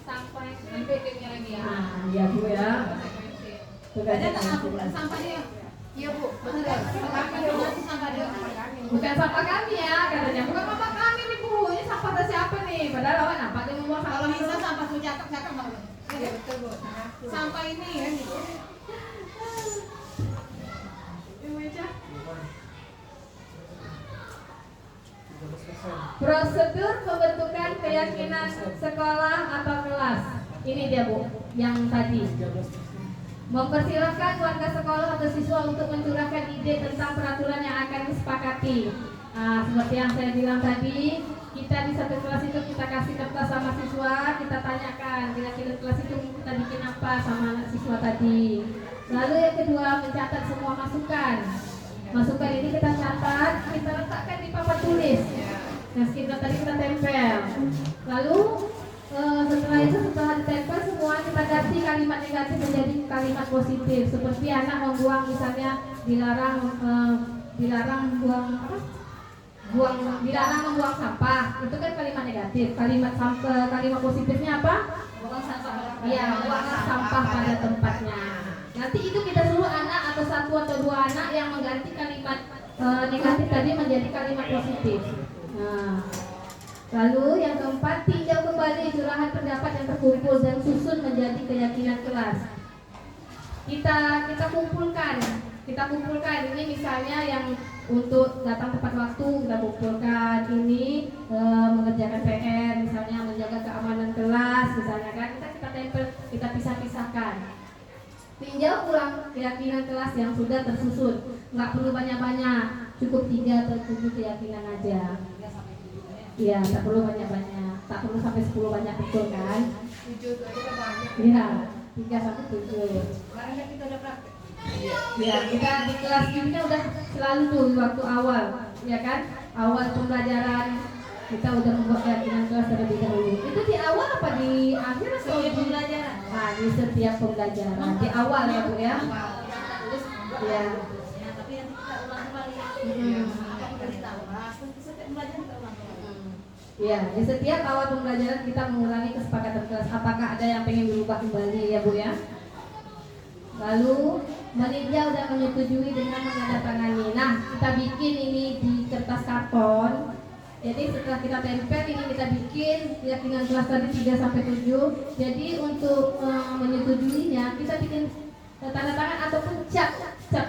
C: sampah itu NPT-nya lagi ya.
B: Ya Bu ya.
C: Ada tak sampahnya? Iya Bu, betul. Nanti sampah dia
B: Bukan sampah kami ya, katanya. Bukan sampah kami nih Bu. Ini sampah dari siapa nih? Padahal lawan apa dia membuang sampah?
C: kalau bisa sampah tuh catat mau. Iya betul Bu. Sampah ini ya gitu.
B: Prosedur pembentukan keyakinan sekolah atau kelas. Ini dia Bu, yang tadi. Mempersilahkan warga sekolah atau siswa untuk mencurahkan ide tentang peraturan yang akan disepakati. Nah, seperti yang saya bilang tadi, kita di satu kelas itu kita kasih kertas sama siswa, kita tanyakan kira-kira kelas itu kita bikin apa sama anak siswa tadi. Lalu yang kedua, mencatat semua masukan. Masukan ini kita catat, kita letakkan di papan tulis. Nah, kita tadi kita tempel. Lalu setelah itu, setelah ditempel semua, kita ganti kalimat negatif menjadi kalimat positif. Seperti anak membuang, misalnya dilarang dilarang membuang sampah. Itu kan kalimat negatif. Kalimat positifnya apa?
C: Buang sampah.
B: Iya, buang sampah pada tempatnya. Nanti itu kita suruh anak atau 1 atau 2 anak yang mengganti kalimat negatif tadi menjadi kalimat positif. Nah, lalu yang keempat, tinjau kembali curahan pendapat yang terkumpul dan susun menjadi keyakinan kelas. Kita kumpulkan ini misalnya yang untuk datang tepat waktu, kita kumpulkan ini mengerjakan PR, misalnya menjaga keamanan kelas, misalnya kan kita tempel, kita pisahkan. Tinjau ulang keyakinan kelas yang sudah tersusun, nggak perlu banyak-banyak, cukup 3 atau 7 keyakinan aja. Iya, tak perlu banyak-banyak, tak perlu sampai 10 banyak, betul kan?
C: 7 aja udah banyak.
B: Iya, 3 sampai 7.
C: Kemarin kan kita udah praktek.
B: Ya, kita di kelas ini udah selalu tuh waktu awal, ya kan? Awal pembelajaran kita udah membuat keyakinan kelas terlebih dahulu. Itu di awal apa di akhir atau di pembelajaran? Nah, di setiap pembelajaran, di awal ya Bu ya. Iya.
C: Tapi nanti kita ulang kembali. Apa kita ditambah? Setiap pembelajaran kita ulang kembali.
B: Ya, di setiap awal pembelajaran kita mengulangi kesepakatan kelas. Apakah ada yang pengen dirubah kembali ya Bu ya? Lalu meninjau dan menyetujui dengan menandatangani. Nah, kita bikin ini di kertas karton. Jadi setelah kita tempel ini kita bikin keyakinan kelas tadi 3 sampai 7. Jadi untuk menyetujuinya kita bikin tanda tangan ataupun cap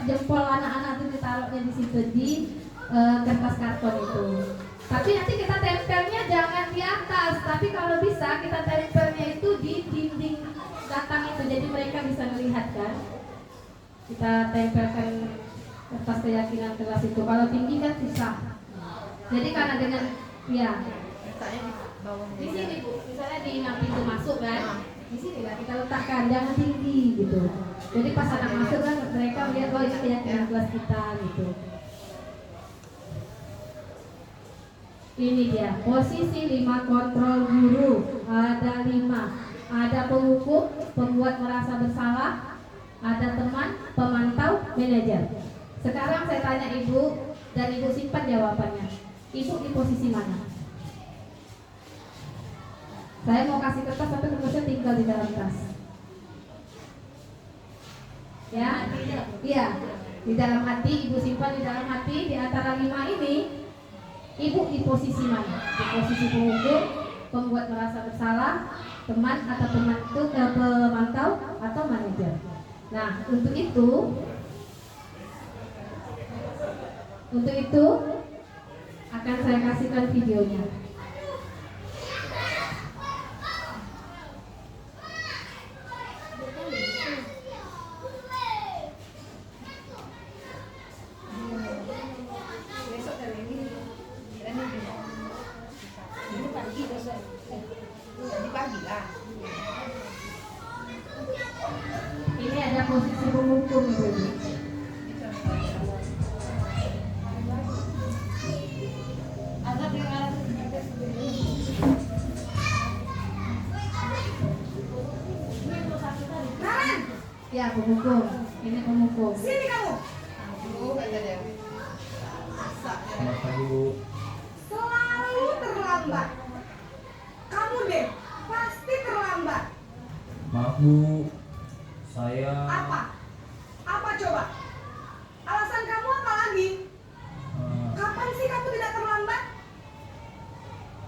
B: jempol anak-anak itu ditaruhnya di situ di kertas karton itu. Tapi nanti kita tempelnya jangan di atas, tapi kalau bisa kita tempelnya itu di dinding belakang itu, jadi mereka bisa melihat kan. Kita tempelkan kertas keyakinan kelas itu. Kalau tinggi kan susah. Jadi karena dengan
D: Letaknya di bawah.
B: di sini Bu, misalnya di pintu masuk kan, di sini lah kita letakkan, jangan tinggi gitu. Jadi pas anak masuk kan mereka lihat ini keyakinan kelas kita gitu. Ini dia posisi 5 kontrol guru. Ada 5. Ada penghukum, pembuat merasa bersalah, ada teman, pemantau, manajer. Sekarang saya tanya Ibu dan Ibu simpan jawabannya. Ibu di posisi mana? Saya mau kasih kertas tapi kertasnya tinggal di dalam tas. Ya? Iya. Di dalam hati, Ibu simpan di dalam hati. Di antara 5 ini, Ibu di posisi mana? Di posisi penghukum, pembuat merasa bersalah, teman atau pemantau atau manajer. Nah, untuk itu akan saya kasihkan videonya.
C: Besok dari ini, kira-kira
D: Jadi bagilah.
B: Ini ada posisi penghukum Ibu.
C: Anak yang harus
D: Naren,
B: Ya, penghukum. Ini penghukum.
D: sini kamu. Aduh, kata dia.
E: Selamat pagi Bu.
D: Selalu terlambat. Kamu deh, pasti terlambat.
E: Maaf Bu, saya
D: Apa? Apa coba? Alasan kamu apa lagi? Kapan sih kamu tidak terlambat?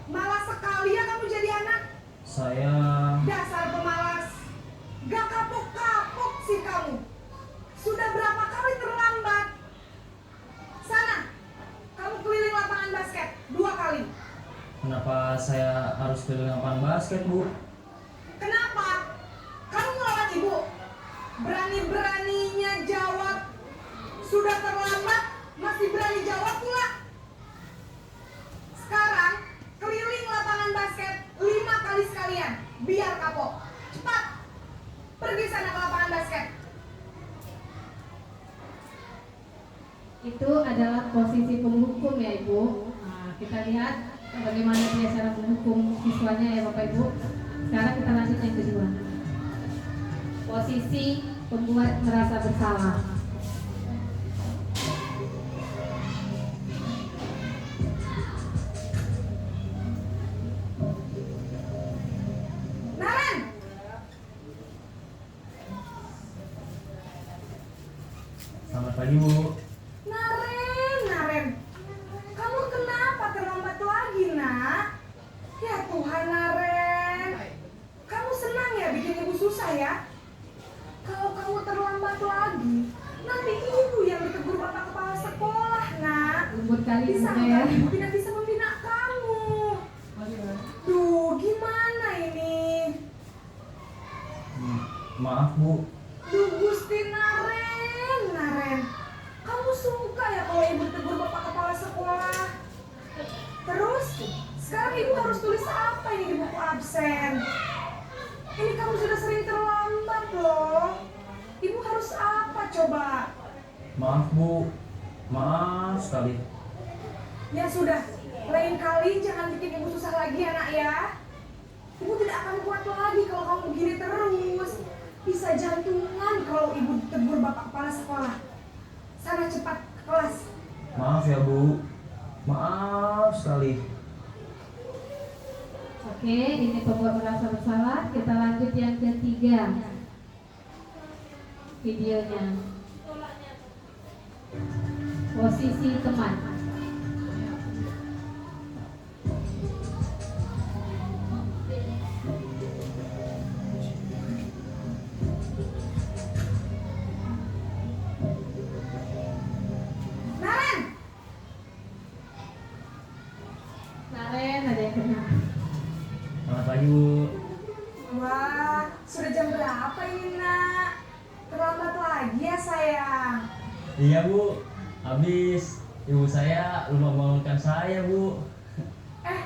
D: Malas sekali ya kamu jadi anak.
E: saya
D: Dasar pemalas. Gak kapok-kapok sih kamu. Sudah berapa kali terlambat? Sana, kamu keliling lapangan basket 2 kali.
E: kenapa saya harus keliling lapangan basket Bu?
D: Kenapa? Kamu ngelawan ibu. Berani-beraninya jawab. Sudah terlambat, masih berani jawab pula. Sekarang, keliling lapangan basket 5 kali sekalian. Biar kapok. Cepat. Pergi sana ke lapangan basket.
B: Itu adalah posisi penghukum ya Ibu. Nah, kita lihat bagaimana dia cara menghukum siswanya ya Bapak Ibu. Sekarang kita lanjut yang kedua. Posisi pembuat merasa bersalah.
D: Naren,
E: Selamat pagi Bu.
D: Naren. Kamu kenapa terlambat lagi, nak? Ya Tuhan, Naren. Kamu senang ya bikin ibu susah ya? Kalau kamu terlambat lagi, nanti ibu yang ditegur bapak kepala sekolah, nak.
B: Lembut kali
D: Bisa
B: Bunda ya.
D: ibu tidak bisa membina kamu. Duh, gimana ini?
E: Maaf Bu,
D: Duh, Gusti Naren. Kamu suka ya kalau ibu tegur bapak kepala sekolah? Terus, sekarang ibu harus tulis apa ini di buku absen? Ini kamu sudah sering terlambat loh. Ibu harus apa coba?
E: maaf Bu, maaf sekali.
D: Ya sudah, lain kali jangan bikin ibu susah lagi ya nak ya. Ibu tidak akan kuat lagi kalau kamu begini terus. Bisa jantungan kalau ibu tegur bapak kepala sekolah. Sana cepat ke kelas.
E: Maaf ya Bu, maaf sekali.
B: Oke, ini pembuat merasa bersalah. Kita lanjut yang ketiga. Videonya. Posisi teman.
D: Naren,
B: Naren ada yang kena.
E: Selamat pagi Bu.
D: wah sudah jam berapa ini nak? Terlambat lagi ya sayang.
E: Iya Bu, habis ibu saya lupa membangunkan saya Bu.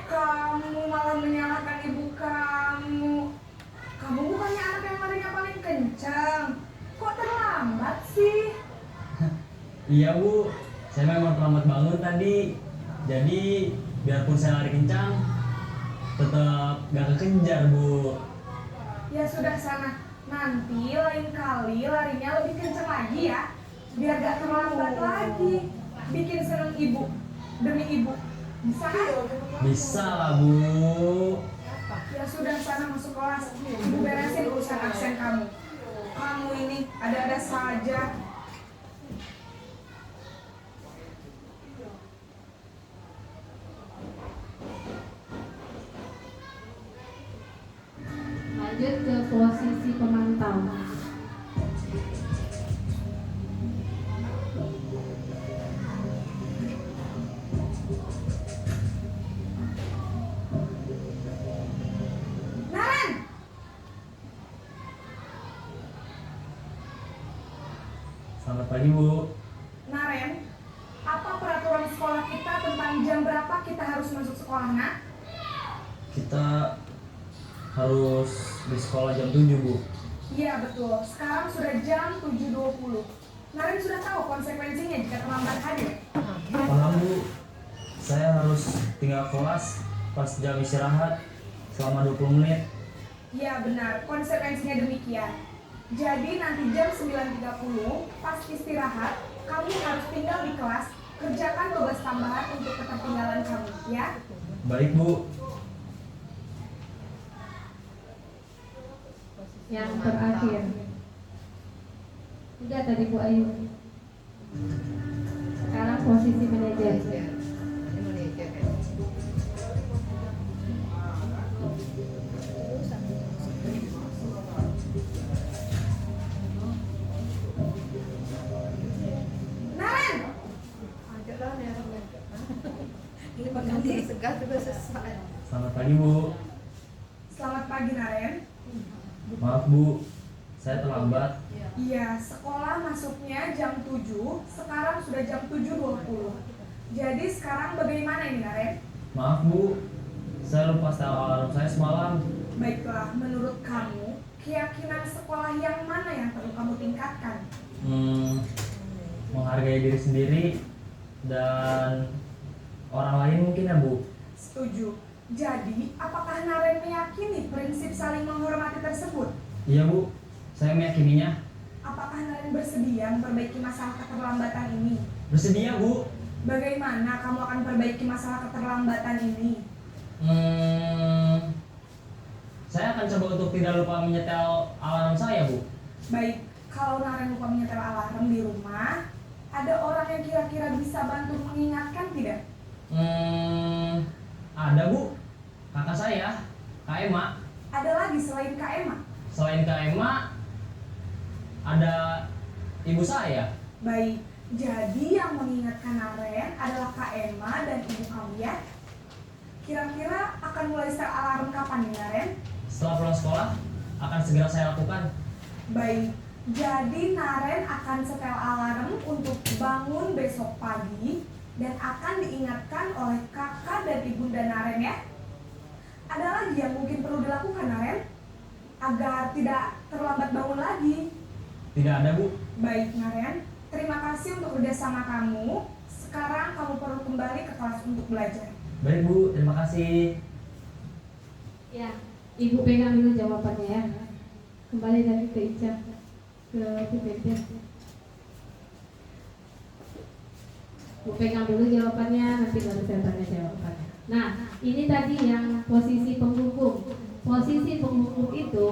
D: Kamu malah menyalahkan ibu kamu. Kamu bukannya anak yang larinya paling kencang. Kok terlambat sih?
E: Iya Bu, saya memang terlambat bangun tadi. Jadi biarpun saya lari kencang, tetap gak kekejar Bu.
D: Ya sudah sana. Nanti lain kali larinya lebih kencang lagi ya. Biar gak terlambat lagi. Bikin seneng ibu. Demi ibu. Bisa kan?
E: Bisa lah Bu.
D: Ya sudah sana masuk kelas. Ibu beresin urusan absen kamu. Kamu ini ada-ada saja.
B: Lanjut ke posisi pemantau.
D: Naren,
E: Selamat pagi Bu.
D: Naren, apa peraturan sekolah kita tentang jam berapa kita harus masuk sekolah, nak?
E: kita harus di sekolah jam 7, Bu.
F: Iya betul, sekarang sudah jam 7.20. Naren sudah tahu konsekuensinya jika terlambat hadir.
E: Paham, Bu. Saya harus tinggal kelas pas jam istirahat selama 20 menit.
F: Iya benar, konsekuensinya demikian. Jadi nanti jam 9.30 pas istirahat, kamu harus tinggal di kelas, kerjakan tugas tambahan untuk ketertinggalan kamu, ya.
E: Baik, Bu.
B: Yang terakhir. Udah tadi Bu Ayu. Sekarang posisi manajer.
D: Ini manajer ya.
F: Naren,
D: Ada lah nih orang. Ini makan diri segar juga selesai.
E: Selamat pagi, Bu.
F: selamat pagi Naren.
E: Maaf, Bu. Saya terlambat.
F: Iya, sekolah masuknya jam 7, sekarang sudah jam 7.20. Jadi sekarang bagaimana ini Naren?
E: Maaf, Bu. Saya lupa setel alarm saya semalam.
F: Baiklah, menurut kamu, keyakinan sekolah yang mana yang perlu kamu tingkatkan?
E: Menghargai diri sendiri dan orang lain mungkin ya, Bu.
F: Setuju. Jadi, apakah Naren meyakini prinsip saling menghormati tersebut?
E: Iya, Bu. Saya meyakininya.
F: Apakah Naren bersedia memperbaiki masalah keterlambatan ini?
E: Bersedia, Bu.
F: Bagaimana kamu akan perbaiki masalah keterlambatan ini?
E: Saya akan coba untuk tidak lupa menyetel alarm saya, Bu.
F: Baik, kalau Naren lupa menyetel alarm di rumah, ada orang yang kira-kira bisa bantu mengingatkan tidak?
E: Ada, Bu. Kakak saya, Kak Ema.
F: Ada lagi selain Kak Emma?
E: Selain Kak Ema, ada ibu saya.
F: Baik, jadi yang mengingatkan Naren adalah Kak Emma dan ibu kamu ya? Kira-kira akan mulai setel alarm kapan nih Naren?
E: Setelah pulang sekolah, akan segera saya lakukan.
F: Baik, jadi Naren akan setel alarm untuk bangun besok pagi dan akan diingatkan oleh kakak dan ibunda Naren ya. Ada lagi yang mungkin perlu dilakukan Naren agar tidak terlambat bangun lagi.
E: Tidak ada, Bu.
F: Baik Naren, terima kasih untuk kerjasama kamu. Sekarang kamu perlu kembali ke kelas untuk belajar.
E: Baik, Bu. Terima kasih.
B: Ya, Ibu pegang dulu jawabannya ya. Kembali dari ke Ica, ke PPT. Ibu pegang dulu jawabannya, nanti baru saya tanya jawabannya. Nah, ini tadi yang posisi penghubung. Posisi penghubung itu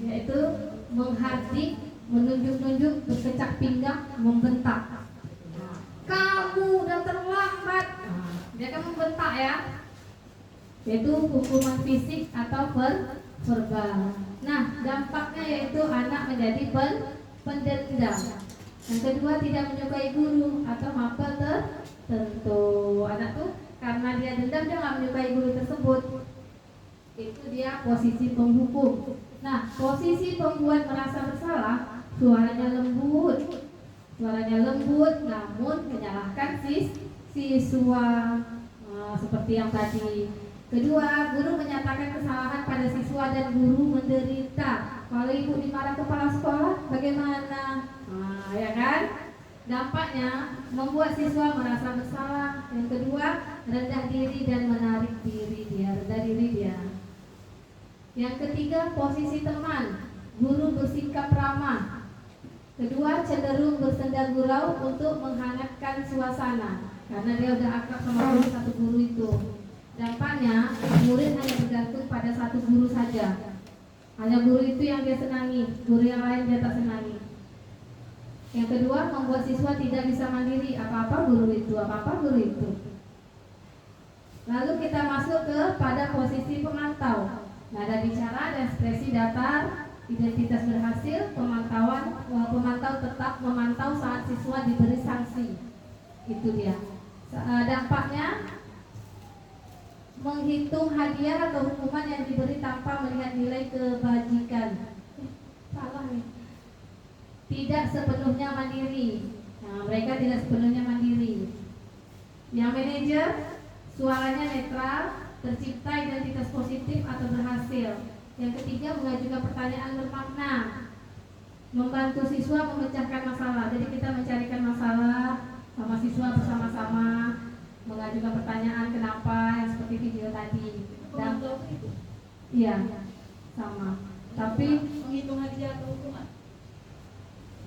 B: yaitu menghardik, menunjuk-nunjuk, berkecak pinggang, membentak. Kamu udah terlambat. Dia akan membentak ya. Yaitu hukuman fisik atau verbal. Nah, dampaknya yaitu anak menjadi pendendam. Yang kedua, tidak menyukai guru atau mapel tertentu. Anak tuh karena dia dendam, dia nggak menyukai guru tersebut. Itu dia posisi penghukum. Nah, posisi pembuat merasa bersalah, suaranya lembut, namun menyalahkan siswa seperti yang tadi. Kedua, guru menyatakan kesalahan pada siswa dan guru menderita. Kalau ibu dimarah kepala sekolah, bagaimana? Ya kan? Dampaknya membuat siswa merasa bersalah. Yang kedua, rendah diri dan menarik diri dia, rendah diri dia. Yang ketiga, posisi teman, guru bersikap ramah. Kedua, cenderung bersenda gurau untuk menghangatkan suasana, karena dia udah akrab sama guru, satu guru itu. Dampaknya, murid hanya bergantung pada satu guru saja. Hanya guru itu yang dia senangi, guru yang lain dia tak senangi. Yang kedua, membuat siswa tidak bisa mandiri, apa-apa guru itu. Lalu kita masuk pada posisi pemantau. Nada bicara dan ekspresi datar, identitas berhasil, pemantau tetap memantau saat siswa diberi sanksi. Itu dia. Dampaknya menghitung hadiah atau hukuman yang diberi tanpa melihat nilai kebajikan. Salah nih. Tidak sepenuhnya mandiri. Nah, mereka tidak sepenuhnya mandiri. Yang manajer suaranya netral, tercipta identitas positif atau berhasil. Yang ketiga, mengajukan pertanyaan bermakna, membantu siswa memecahkan masalah. Jadi kita mencarikan masalah sama siswa bersama-sama, mengajukan pertanyaan kenapa, yang seperti video tadi. Dan
C: Pemantau itu
B: iya, sama. Tapi
C: menghitung hadiah atau hukuman.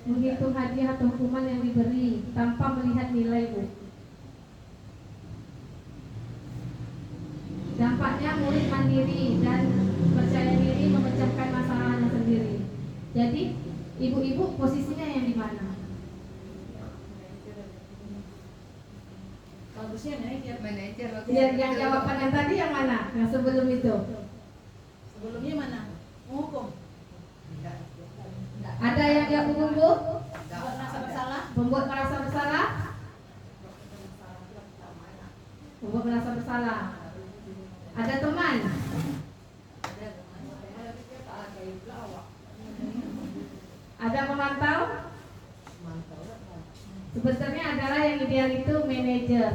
B: menghitung hadiah atau hukuman yang diberi tanpa melihat nilai, Bu. Dampaknya murid mandiri dan percaya diri memecahkan masalahnya sendiri. Jadi ibu-ibu posisinya yang di mana?
C: Bagusnya manajer.
D: Manajer waktu
B: Yang jawaban yang tadi yang mana? Yang sebelum itu?
C: Sebelumnya mana? Menghukum.
B: Ada yang nggak hukum, Bu?
C: Buat merasa bersalah.
B: Membuat merasa bersalah? Membuat merasa bersalah. Ada teman? Ada pemantau? Sebenarnya adalah yang ideal itu manajer.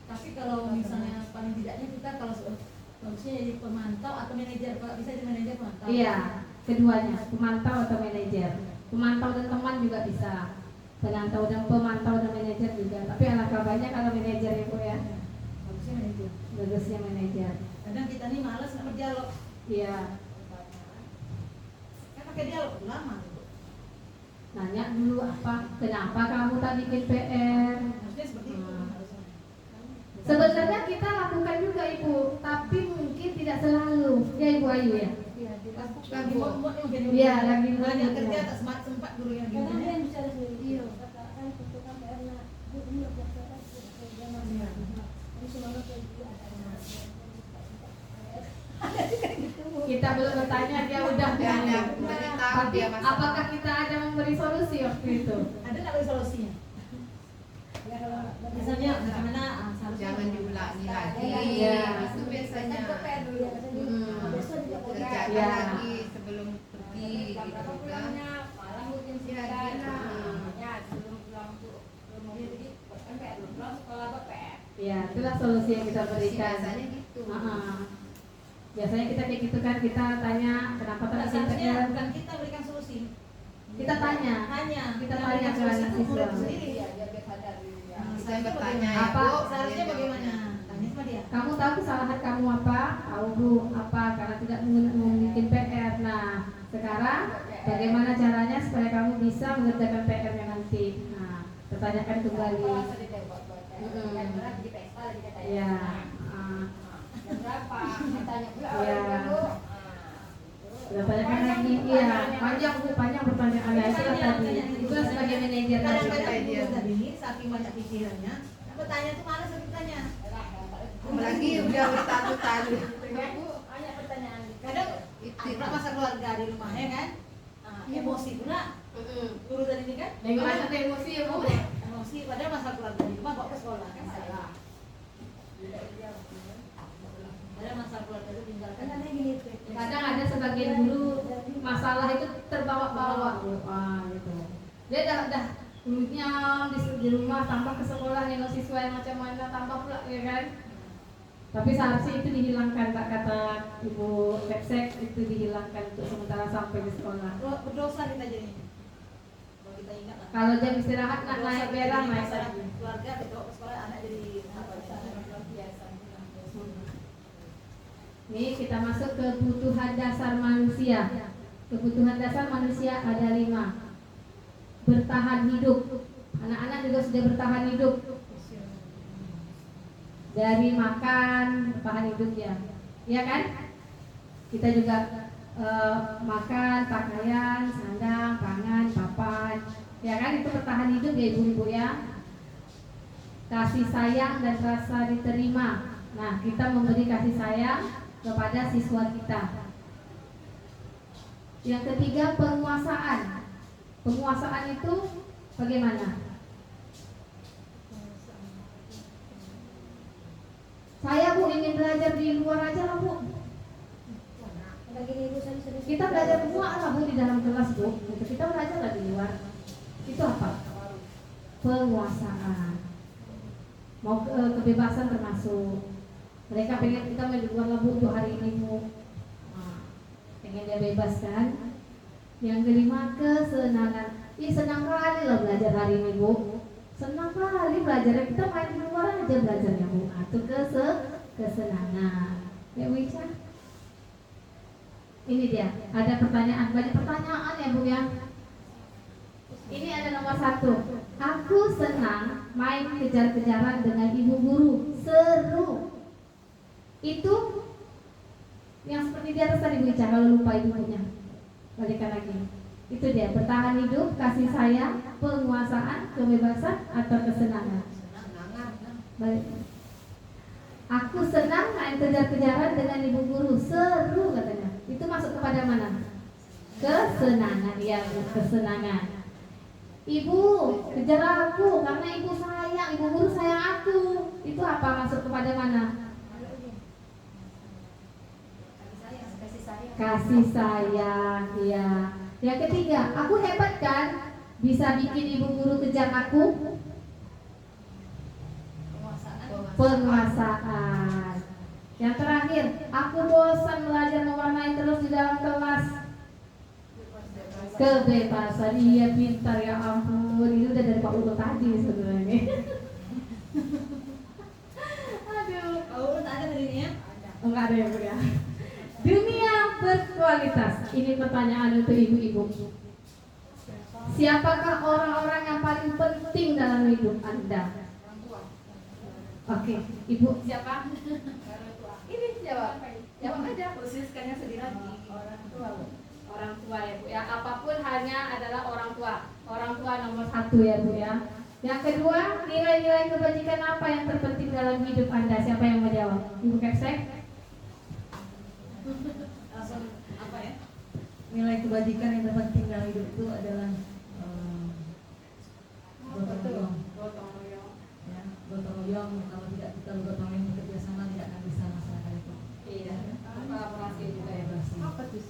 C: Tapi kalau misalnya paling tidaknya kita kalau bagusnya jadi pemantau atau manajer. Kalau bisa jadi manajer pemantau.
B: Iya, keduanya, pemantau atau manajer. Pemantau dan teman juga bisa. Pemantau dan manajer juga. Tapi alangkah banyak kalau manajer ya, Bu ya.
C: Bagusnya manajer.
B: Bagusnya manajer.
C: Kadang kita nih malas nggak berdialog.
B: Iya.
C: Kan pakai dialog lama.
B: Nanya dulu kenapa kamu tak bikin PR?
C: Harusnya seperti itu.
B: Hmm.
C: Harusnya.
B: Sebenarnya kita lakukan juga Ibu, tapi mungkin tidak selalu. Ya Ibu Ayu ya.
C: Lagi membuat yang jadi
B: Iya, lagi
C: banyak
B: membuat,
C: kerja
B: ya.
C: tak sempat guru yang
G: Karena
C: gini.
G: dia yang bicara sendiri. Iya. Katakan tentukan PR-nya. Bu, ini udah biasa. Ini semangat lagi
B: Kita belum bertanya dia udah
D: Dia
B: nanya.
D: memberitahu
B: Tapi
D: dia masalah.
B: apakah kita ada memberi solusi waktu itu?
C: Ada nggak solusinya?
G: Ya kalau
C: Misalnya bagaimana seharusnya
D: Jangan diulangi lagi.
B: Iya.
D: Itu biasanya.
G: besok juga mau
D: Kerjakan
B: Iya.
D: lagi sebelum pergi gitu kan.
G: malam mungkin
D: Iya,
G: sekitar
D: gitu.
G: sebelum pulang tuh belum jadi kan PR belum pulang sekolah PR.
B: Ya, itulah solusi yang kita berikan.
D: Biasanya gitu.
B: Biasanya kita kayak gitu kan, kita tanya kenapa tak bikin
C: seharusnya
B: PR.
C: bukan kita berikan solusi.
B: Kita tanya.
C: Hanya
B: Kita
C: yang
B: tanya
C: berikan
B: ke
C: solusi
B: anak
C: itu
B: siswa.
C: murid sendiri.
G: Iya, dia biar sadar diri ya.
D: Saya bertanya ya,
B: Apa?
D: Bu.
C: Seharusnya
D: Dia
C: bagaimana?
D: jawabnya.
C: Tanya sama dia.
B: Kamu tahu kesalahan kamu apa? Tahu Bu, apa? Karena tidak membuat PR. Nah, sekarang bagaimana caranya supaya kamu bisa mengerjakan PR-nya nanti? Nah, pertanyakan kembali.
G: Oh, tadi dia buat kan berat di pesta lagi katanya.
B: Ya.
G: Jam berapa? Ditanya pula
B: Iya.
G: orang dulu.
B: Kita tanyakan lagi. Iya, panjang Bu, panjang pertanyaannya. Itulah tadi. Itulah sebagai manajer tadi.
C: Kadang-kadang guru tadi saking banyak pikirannya, bertanya tuh malas bertanya.
D: Apalagi udah bertalu-talu.
G: Bu, banyak pertanyaan.
C: Kadang
D: Itu.
C: ada masa keluarga di rumahnya kan, emosi pula. Guru tadi ini kan,
B: Bagaimana tuh emosi ya Bu?
C: emosi padahal masa keluarga di rumah bawa ke sekolah kan salah. Padahal masa keluarga itu tinggalkan.
G: Kan ada gini tuh.
B: Kadang ada sebagian guru masalah itu terbawa-bawa Bu. Gitu. Dia dah dulunya di rumah tambah ke sekolah nengok siswa yang macam mana tambah pula ya kan. Tapi seharusnya itu dihilangkan Pak, kata Ibu Repsek, itu dihilangkan untuk sementara sampai di sekolah.
C: Berdosa kita jadinya. Kalau kita ingat lah.
B: Kalau jam istirahat nak
C: Berdosa
B: naik
C: kita
B: berak
C: jadi
B: naik
C: masalah
B: lagi.
C: keluarga dibawa ke sekolah, anak jadi apa
G: Biasa.
B: Ini kita masuk ke kebutuhan dasar manusia. Kebutuhan dasar manusia ada 5. Bertahan hidup. Anak-anak juga sudah bertahan hidup. Dari makan, bertahan hidup ya. Iya kan? Kita juga makan, pakaian, sandang, pangan, papan. Ya kan, itu bertahan hidup ya ibu-ibu ya. Kasih sayang dan rasa diterima. Nah, kita memberi kasih sayang kepada siswa kita. Yang ketiga, penguasaan. Penguasaan itu bagaimana? Saya Bu ingin belajar di luar aja lah Bu.
G: Lagi nih Bu serius-serius.
B: Kita belajar semua lah Bu di dalam kelas Bu. Gitu. Kita belajar lah di luar. Itu apa? Penguasaan. mau kebebasan termasuk. Mereka pengen kita main di luar Labu untuk hari ini Bu. Nah, pengen dia bebas kan. Yang kelima kesenangan. Ih senang kali loh belajar hari ini Bu. Senang kali belajarnya, kita main di luar aja belajarnya Bu. Nah, itu kesenangan. Ya Bu Ica. Ini dia, ada pertanyaan, banyak pertanyaan ya Bu ya. Ini ada nomor 1. Aku senang main kejar-kejaran dengan ibu guru. Seru. Itu yang seperti di atas tadi Bu Ica, kalau lupa ibunya. Balikan lagi. Itu dia, bertahan hidup, kasih sayang, penguasaan, kebebasan, atau kesenangan. Balik. Aku senang main kejar-kejaran dengan ibu guru. Seru katanya. Itu masuk kepada mana? Kesenangan, ya kesenangan. Ibu kejar aku karena ibu sayang, ibu guru sayang aku. Itu apa masuk kepada mana? Kasih sayang, ya. Yang ketiga, aku hebat kan? Bisa bikin ibu guru kejar aku. Penguasaan. Yang terakhir, aku bosan belajar mewarnai terus di dalam kelas. Kebebasan, iya pintar ya ampun. Itu udah dari Pak Ugo tadi sebenarnya. Aduh.
C: Oh, tak ada tadinya?
B: Enggak ada yang ya. Dunia berkualitas. Ini pertanyaan untuk ibu-ibu. Siapakah orang-orang yang paling penting dalam hidup Anda? Oke, Ibu siapa? Ini jawab. Jawab aja.
C: Khususkannya sedih lagi.
B: Orang tua ya Bu ya. Apapun hanya adalah orang tua. Orang tua nomor 1 ya Bu ya. Yang kedua, nilai-nilai kebajikan apa yang terpenting dalam hidup Anda? Siapa yang mau jawab? Ibu Kepsek?
C: Langsung apa ya?
A: Nilai kebajikan yang terpenting dalam hidup itu adalah gotong royong. Ya, gotong royong. Kalau tidak kita gotong royong bekerja sama, tidak akan bisa masyarakat itu.
B: Iya. Kolaborasi juga ya.
A: Apa tuh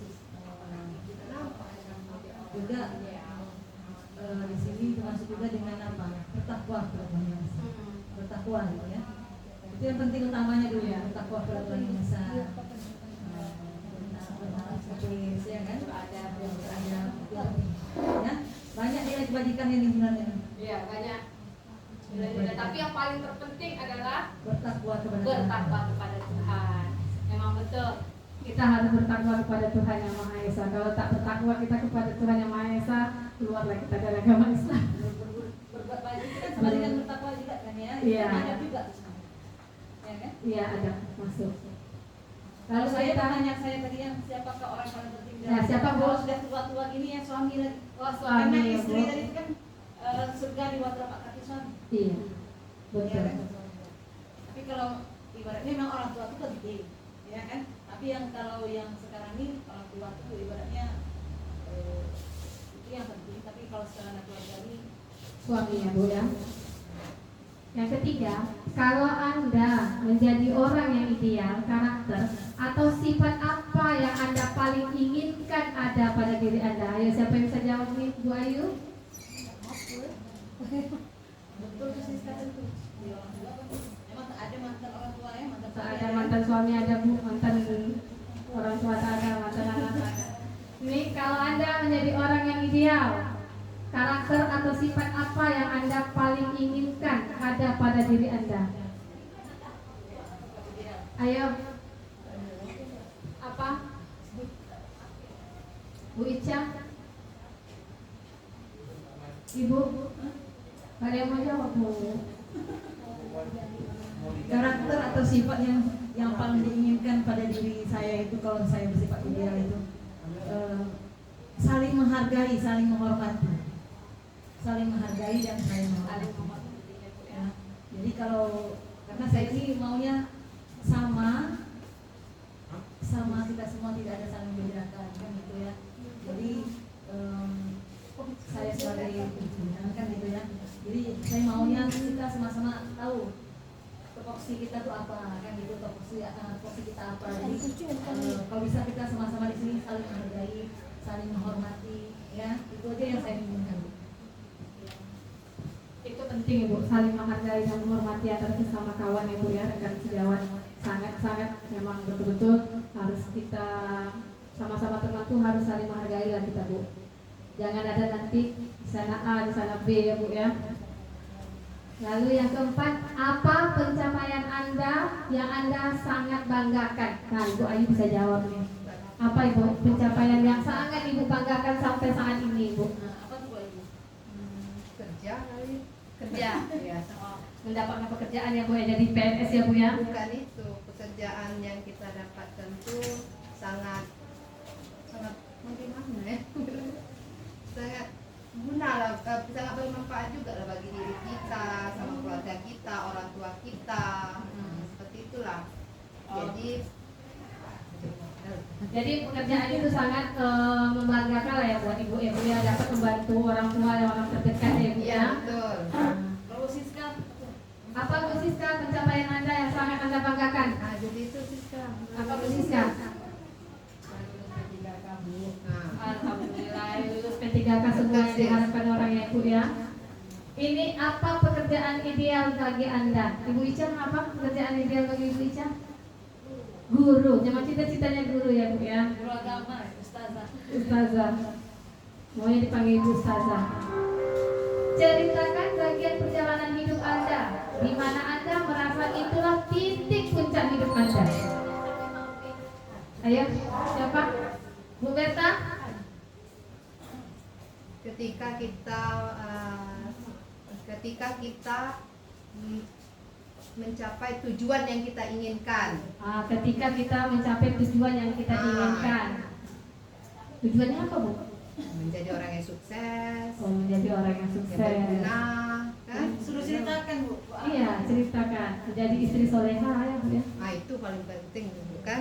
A: juga di sini termasuk juga dengan apa? Bertakwa kepada Tuhan Yang Esa. Bertakwa gitu ya. Itu yang penting utamanya dulu ya, bertakwa kepada Tuhan Yang Esa. Ya kan? Beradab, ya. Banyak nilai kebajikan ini sebenarnya.
B: Iya, banyak. Nilai-nilai. Tapi yang paling terpenting adalah
A: Bertakwa kepada
B: bertakwa kepada Tuhan. Memang betul. Kita harus bertakwa kepada Tuhan Yang Maha Esa. Kalau tak bertakwa kita kepada Tuhan Yang Maha Esa, keluarlah kita dari agama Islam.
C: Berbuat baik itu kan sama dengan bertakwa juga kan ya?
B: Iya.
C: Ada juga tuh sama. Ya kan?
B: Iya, ada masuk.
C: Kalau saya tanya saya tadi yang siapakah orang paling penting
B: Nah, siapa, Bu?
C: kalau sudah tua-tua gini ya suami lagi.
B: Oh,
C: Karena
B: suami ya,
C: istri
B: Bu.
C: tadi itu kan surga di bawah telapak kaki suami.
B: Iya.
C: Ya
B: Betul.
C: kan? Tapi kalau ibaratnya memang orang tua itu penting, ya kan? Tapi yang kalau yang sekarang ini orang tua itu ibaratnya itu yang penting. Tapi kalau sekarang keluarga ini
B: Suaminya Bu ya. Yang ketiga, kalau Anda menjadi orang yang ideal, karakter atau sifat apa yang Anda paling inginkan ada pada diri Anda? Ayo siapa yang bisa jawab nih, Bu Ayu?
C: betul tuh sih sekarang tuh di orang tua kan emang ada mantan orang tua ya mantan
B: Tak ada mantan suami, ada Bu, mantan orang tua tak ada, mantan anak tak ada. Ini kalau Anda menjadi orang yang ideal, karakter atau sifat apa yang Anda paling inginkan ada pada diri Anda? Ayo. Apa? Bu Ica? Ibu? Kalian mau jawab Bu?
A: karakter atau sifat yang paling diinginkan pada diri saya itu kalau saya bersifat ideal itu saling menghargai, saling menghormati, saling menghargai dan saling menghormati. Ya. Jadi kalau karena saya ini maunya sama kita semua, tidak ada saling membedakan kan gitu ya. Jadi saya sebagai pimpinan kan gitu ya. Jadi saya maunya kita sama-sama tahu topoksi kita tuh apa kan gitu, topoksi kita apa. Jadi kalau bisa kita sama-sama di sini saling menghargai, saling menghormati, ya itu aja yang saya inginkan.
B: Itu penting Ibu, saling menghargai dan menghormati antara sesama kawan Ibu ya, rekan sejawat. Sangat-sangat memang betul-betul harus kita sama-sama teman tuh harus saling menghargai lah kita Bu. Jangan ada nanti di sana A, di sana B ya Bu ya. Lalu yang keempat, apa pencapaian Anda yang Anda sangat banggakan? Nah Ibu Ayu bisa jawab nih. Apa Ibu pencapaian yang sangat Ibu banggakan sampai saat ini Ibu?
C: Apa tuh Bu Ibu?
D: Kerja kali. Kerja. Ya.
B: Mendapatkan pekerjaan ya Bu ya, jadi PNS ya Bu ya.
D: Bukan itu, pekerjaan yang kita dapatkan tuh sangat bagaimana ya? Sangat guna lah, sangat bermanfaat juga lah bagi diri kita, sama keluarga kita, orang tua kita, seperti itulah.
B: Jadi pekerjaan itu sangat membanggakan lah ya buat ibu-ibu ya, dapat membantu orang tua dan orang terdekat ya Bu
D: Iya
B: ya.
D: betul.
C: Kalau Siska,
B: Apa Bu Siska pencapaian Anda yang sangat Anda banggakan?
D: Nah jadi itu Siska.
B: Apa Bu Siska?
D: Nah,
B: Alhamdulillah lulus P3K semua yang diharapkan orang ya Bu ya. Ini apa pekerjaan ideal bagi Anda? Ibu Ica apa pekerjaan ideal bagi Ibu Ica? Guru, memang cita-citanya guru ya Bu ya.
C: guru agama, ustazah.
B: Ustazah, maunya dipanggil Ibu Ustazah. Ceritakan bagian perjalanan hidup Anda, di mana Anda merasa itulah titik puncak hidup Anda. Ayo, siapa? Bu Berta?
D: ketika kita mencapai tujuan yang kita inginkan.
B: Ketika kita mencapai tujuan yang kita inginkan. Tujuannya apa Bu?
D: Menjadi orang yang sukses,
B: Oh, menjadi orang yang
D: yang
B: sukses.
D: berguna, kan?
C: Suruh ceritakan Bu.
B: Iya, ceritakan. Menjadi istri soleha ya Bu ya.
D: Nah itu paling penting, bukan?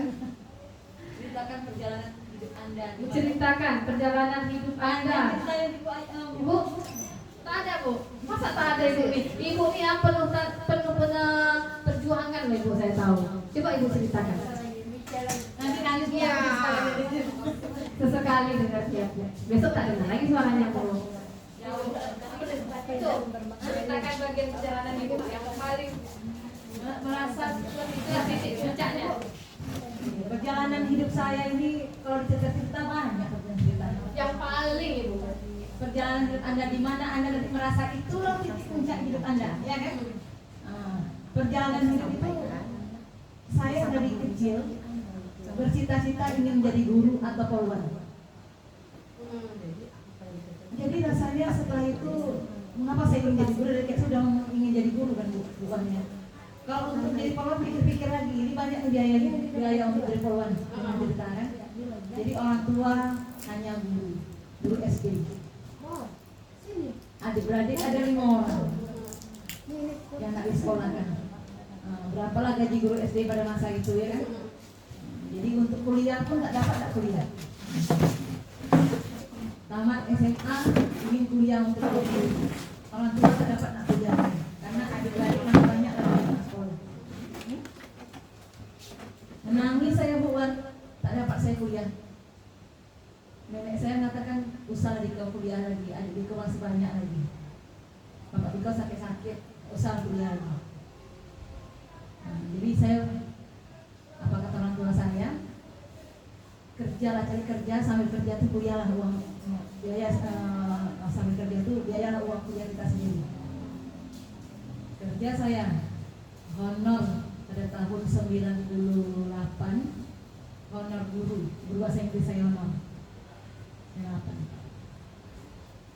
C: Ceritakan perjalanan hidup Anda.
B: Ceritakan perjalanan hidup Anda.
C: Ceritain Ibu
B: Ibu, tak ada Bu. Masa tak ada Ibu nih? Ibu nih yang penuh perjuangan loh Ibu, saya tahu. Coba Ibu ceritakan.
C: Nanti nangis Bu.
D: Iya.
B: Sesekali dengar siapnya. Besok tak dengar lagi suaranya Bu.
C: Itu ceritakan bagian perjalanan hidup yang paling merasa itu titik puncaknya.
A: Perjalanan hidup saya ini kalau dicerita banyak ceritanya.
B: Yang paling Ibu.
A: Perjalanan hidup Anda di mana Anda nanti merasa itulah titik puncak hidup Anda, ya kan? Perjalanan hidup itu saya dari kecil bercita-cita ingin menjadi guru atau polwan. Jadi rasanya setelah itu mengapa saya ingin jadi guru, dari kecil sudah ingin jadi guru kan bukannya. Kalau untuk jadi polwan pikir-pikir lagi, ini banyak biaya untuk jadi polwan kan? Jadi orang tua hanya guru SD. Adik-beradik ada 5 orang yang nak disekolahkan. Berapalah gaji guru SD pada masa itu ya kan? Jadi untuk kuliah pun tak dapat kuliah. Tamat SMA ingin kuliah untuk jadi guru. Orang tua tak dapat nak kuliah karena adik-beradik masih banyak lagi nak sekolah. Menangis saya buat tak dapat saya kuliah. Nenek saya mengatakan usah Dika kuliah lagi, adik Dika masih banyak lagi. Bapak Dika sakit-sakit, usah kuliah lagi. Jadi saya, apa kata orang tua saya, kerjalah, cari kerja, sambil kerja itu kuliahlah uang biaya sambil kerja itu biayalah uang kuliah kita sendiri. Kerja saya honor pada tahun 98, honor guru bahasa Inggris saya honor.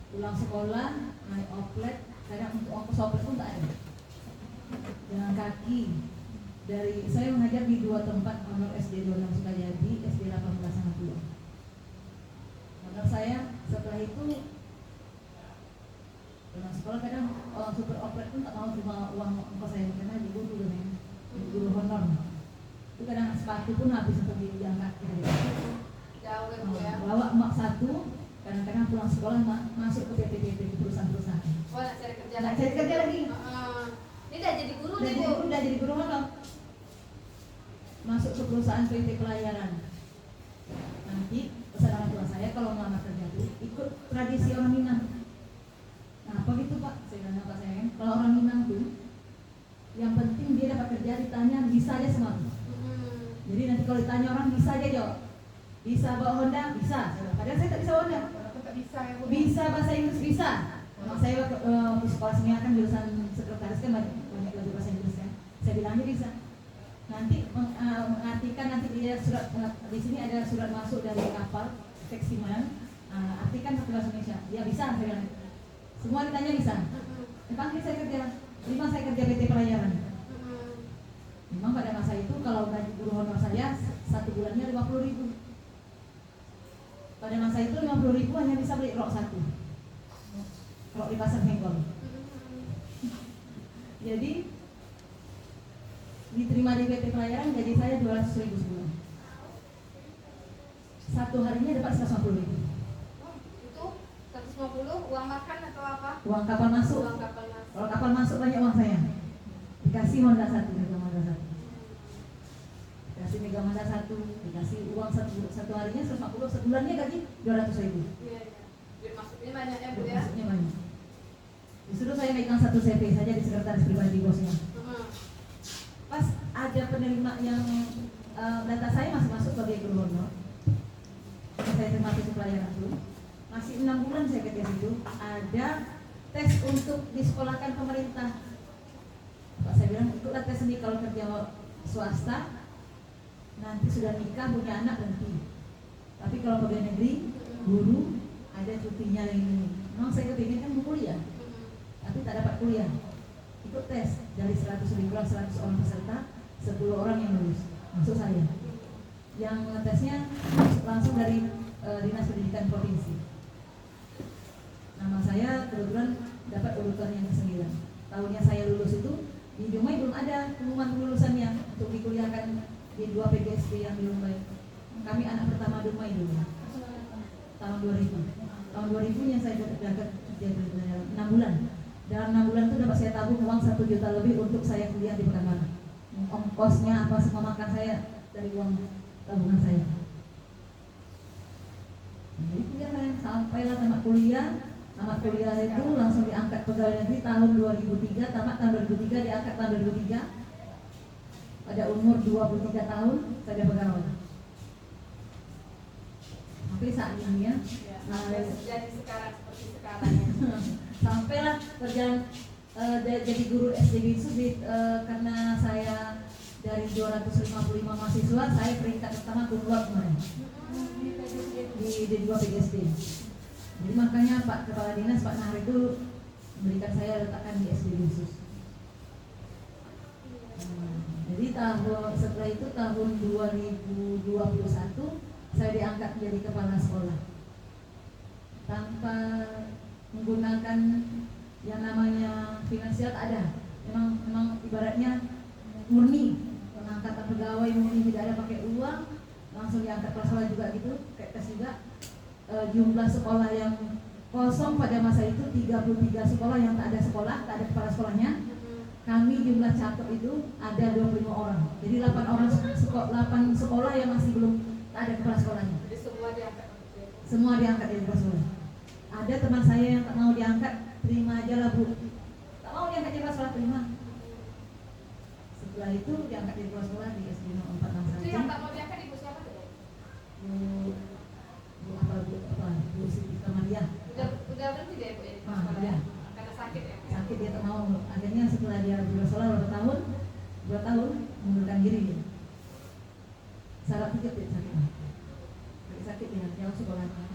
A: Pulang sekolah naik oplet, kadang untuk ongkos oplet pun tak ada. Jalan kaki dari saya mengajar di 2 tempat, honor SD 26 Sukajadi, SD 18 Sangatua. Honor saya setelah itu pulang sekolah kadang super oplet pun tak mau terima uang ongkos saya karena di guru kan, guru honor. Itu kadang sepatu pun habis untuk jalan kaki.
B: Jauh ya Bu ya.
A: Bawa emak satu, kadang-kadang pulang sekolah masuk ke PT perusahaan-perusahaan.
B: Oh, nak cari kerja
A: Nak
B: lagi.
A: cari kerja lagi.
B: Ini udah jadi guru nih Bu.
A: Udah jadi guru honor. Masuk ke perusahaan PT pelayaran. Nanti pesan orang tua saya kalau melamar kerja itu ikut tradisi orang Minang. Nah apa gitu Pak? Saya bilang apa saya kan? Kalau bisa aja semua. Jadi nanti kalau ditanya orang bisa aja jawab. Bisa bawa Honda? Bisa. Padahal saya tak bisa Honda. Bisa bahasa Inggris? Bisa. Memang saya waktu sekolah sini kan jurusan sekretaris kan banyak belajar bahasa Inggris kan. Saya bilangnya bisa. Nanti mengartikan nanti dia surat di sini ada surat masuk dari kapal seksi mana, artikan satu bahasa Indonesia. Ya bisa, saya bilang. Semua ditanya bisa. Panggil saya kerja. 5 saya kerja PT Pelayaran. Memang pada masa itu kalau gaji guru honor saya 1 bulannya 50.000. Pada masa itu 50.000 hanya bisa beli rok 1. Rok di pasar Henggol. Jadi diterima di PT Pelayaran gaji saya 200.000 sebulan. Satu harinya dapat 150.000.
D: Itu 150 uang makan atau apa?
A: Uang kapal masuk.
D: Uang kapal masuk.
A: Kalau kapal masuk banyak uang saya. Dikasih Honda 1, Mega Honda 1. Dikasih Mega Honda 1, dikasih uang satu harinya 150, sebulannya gaji 200.000.
D: Iya. Duit masuknya banyak ya Bu ya.
A: Maksudnya banyak. Disuruh saya megang 1 CP saja di sekretaris pribadi bosnya. Pas ada penerima yang data saya masih masuk sebagai guru honor. Saya terima PT Pelayaran itu. Masih 6 bulan saya kerja situ. Ada tes untuk disekolahkan pemerintah. Pak saya bilang ikutlah tes ini kalau kerja swasta nanti sudah nikah punya anak berhenti. Tapi kalau pegawai negeri guru ada cutinya ini. Memang saya kepingin kan kuliah, tapi tak dapat kuliah. Ikut tes dari 100.000 100 orang peserta, 10 orang yang lulus, masuk saya. Yang ngetesnya langsung dari Dinas Pendidikan Provinsi. Nama saya kebetulan dapat urutan yang ke-9. Tahunnya saya lulus itu di Dumai belum ada pengumuman kelulusannya untuk dikuliahkan di 2 PGSD yang di Dumai. Kami anak pertama Dumai dulu. Tahun 2000. Tahun 2000 yang saya dapat kerja 6 bulan. Dalam 6 bulan itu dapat saya tabung uang 1 juta lebih untuk saya kuliah di Pekanbaru. Ongkosnya apa semua makan saya dari uang tabungan saya. Jadi kuliah saya sampailah tamat kuliah. Tamat kuliah itu langsung diangkat pegawai negeri tahun 2003. Tamat tahun 2003 diangkat tahun 2003. Pada umur 23 tahun saya pegawai. Sampai saat ini ya.
D: Jadi sekarang seperti sekarang ya.
A: Sampailah berjalan jadi guru SD Bisu karena saya dari 255 mahasiswa saya peringkat pertama keluar kemarin di 2 PGSD. Jadi makanya Pak Kepala Dinas Pak Nahar itu memberikan saya letakkan di SD Bisu. Jadi setelah itu tahun 2021 saya diangkat menjadi kepala sekolah tanpa menggunakan yang namanya finansial tak ada. Memang ibaratnya murni pengangkatan pegawai murni, tidak ada pakai uang, langsung diangkat kepala sekolah juga gitu, kayak tes juga. Jumlah sekolah yang kosong pada masa itu 33 sekolah yang tak ada sekolah, tak ada kepala sekolahnya. Kami jumlah cakup itu ada 25 orang. Jadi 8 sekolah yang masih belum tak ada kepala sekolahnya.
D: Jadi semua diangkat.
A: Semua diangkat dari kepala sekolah. Ada teman saya yang tak mau diangkat, terima aja lah Bu. Tak mau diangkat jadi kepala sekolah, terima. Setelah itu diangkat jadi kepala sekolah di SD 4
D: Itu yang tak mau diangkat ibu siapa tuh?
A: Bu Siti Kamariah.
D: Udah berhenti deh Bu ya?
A: Iya.
D: Karena sakit ya?
A: Sakit dia tak mau. Akhirnya setelah dia di sekolah berapa tahun, 2 tahun mengundurkan diri dia. Sarap tiga dia sakit dia jauh sekolahnya.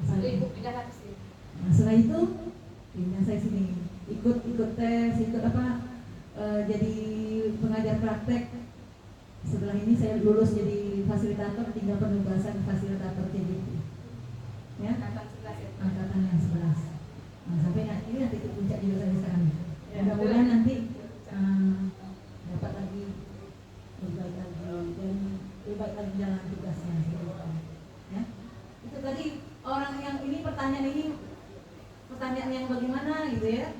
D: Lalu ibu pindah lagi sih.
A: Nah, setelah itu pindah saya sini ikut tes, ikut jadi pengajar praktek. Setelah ini saya lulus jadi fasilitator, tinggal penugasan fasilitator CDP. Ya, angkatan yang 11. Nah, sampai ini nanti ke puncak juga saya sekarang. Mudah-mudahan nanti dapat lagi lebih baik lagi dan lebih baik lagi jalan tugasnya. Ya, itu tadi orang yang ini pertanyaan yang bagaimana gitu ya.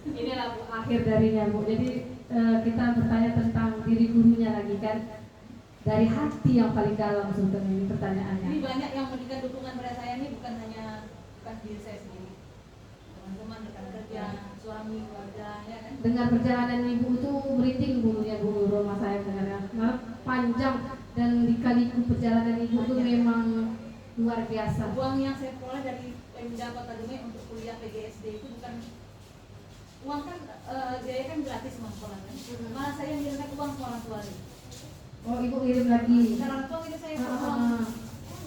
B: Inilah Bu akhir darinya Bu. Jadi kita bertanya tentang diri gurunya lagi kan, dari hati yang paling dalam sebetulnya ini pertanyaannya.
A: Ini banyak yang memberikan dukungan pada saya ini bukan diri saya sendiri, teman-teman rekan kerja,
C: suami, keluarga, ya kan?
B: Dengar perjalanan ibu itu merinding bulunya bu rumah saya dengarnya. Nah, panjang dan dikaliku perjalanan ibu itu memang luar biasa.
C: Uang yang saya peroleh dari Pemda Kota Dumai untuk kuliah PGSD itu bukan uang kan, biaya kan gratis semua sekolah kan. Malah saya ngirimkan uang sama orang tua.
B: Oh ibu kirim lagi.
C: Secara langsung itu saya uang.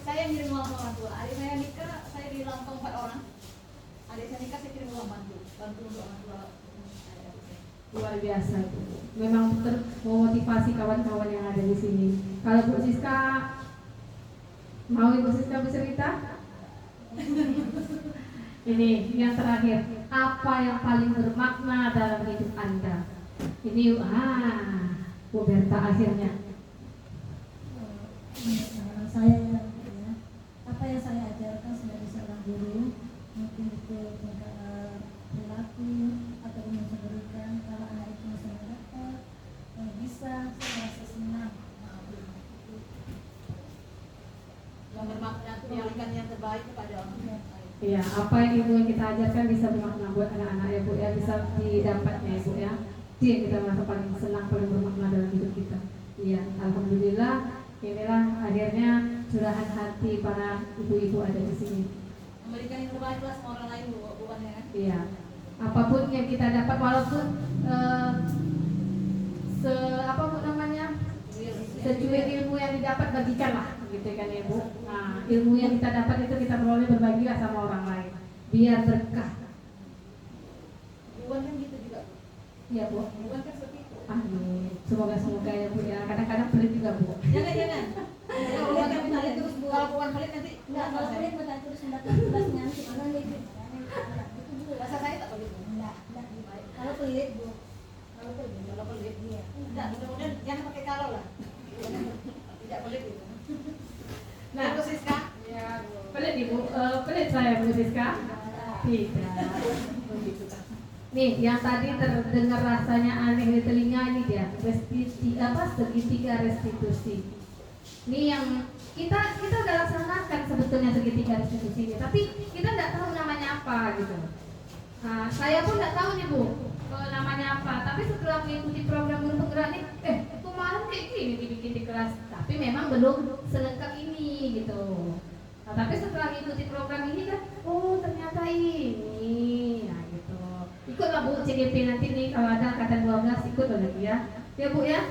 C: Saya ngirim uang sama orang tua. Adik saya nikah, saya di Lampung 4 orang. Adik saya nikah, saya kirim uang bantu untuk orang tua.
B: Luar biasa itu. Memang memotivasi kawan-kawan yang ada di sini. Kalau Bu Siska mau Ibu Siska bercerita? Ini yang terakhir. Apa yang paling bermakna dalam hidup Anda? Ini Bu Berta akhirnya.
G: Saya ya, apa yang saya ajarkan sebagai seorang guru mungkin itu perilaku atau ilmu pendidikan. Kalau anak itu bisa mendapat bisa, saya merasa senang.
C: Yang bermakna itu memberikan yang terbaik kepada orang lain.
B: Iya, apa yang Ibu yang kita ajarkan bisa bermakna buat anak-anak ya Bu ya, bisa didapatnya ya Bu ya. Itu yang kita merasa paling senang, paling bermakna dalam hidup kita. Iya, alhamdulillah. Inilah akhirnya curahan hati para ibu-ibu ada di sini.
C: Memberikan yang terbaik lah sama orang lain, bukan ya kan?
B: Iya. Apapun yang kita dapat, walaupun apa Bu namanya, secuil ilmu yang didapat bagikanlah, gitu kan ya Bu. Nah, ilmu yang kita dapat itu kita peroleh berbagilah sama orang lain, biar berkah.
C: Bukan kan gitu juga.
B: Iya Bu.
C: Bukan kan seperti itu.
B: Amin. Semoga ya Bu ya. Kadang-kadang pelit juga Bu.
C: Jangan. Kalau bukan pelit terus Bu. Kalau bukan pelit nanti
G: Enggak, kalau pelit bukan terus mendapat tugasnya gimana gitu.
C: bahasa saya tak pelit.
G: Enggak. Kalau pelit Bu,
C: Kalau pelit. Iya. Enggak, mudah-mudahan jangan pakai kalau lah. Tidak pelit itu.
B: Nah,
C: Bu Siska.
B: pelit Ibu. Pelit saya Bu Siska. Tidak. Begitu. Nih, yang tadi terdengar rasanya aneh di telinga ini dia segitiga restitusi. Ini yang kita udah laksanakan sebetulnya segitiga restitusi ini, tapi kita nggak tahu namanya apa gitu. Nah, saya pun nggak tahu nih Bu namanya apa. Tapi setelah mengikuti program guru penggerak nih, kemarin kayak gini dibikin di kelas, tapi memang belum selengkap ini gitu. Nah, tapi setelah mengikuti program ini kan, oh ternyata ini, nah gitu. Ikutlah Bu CGP nanti nih kalau ada angkatan 12 ikut lagi ya. Ya Bu ya.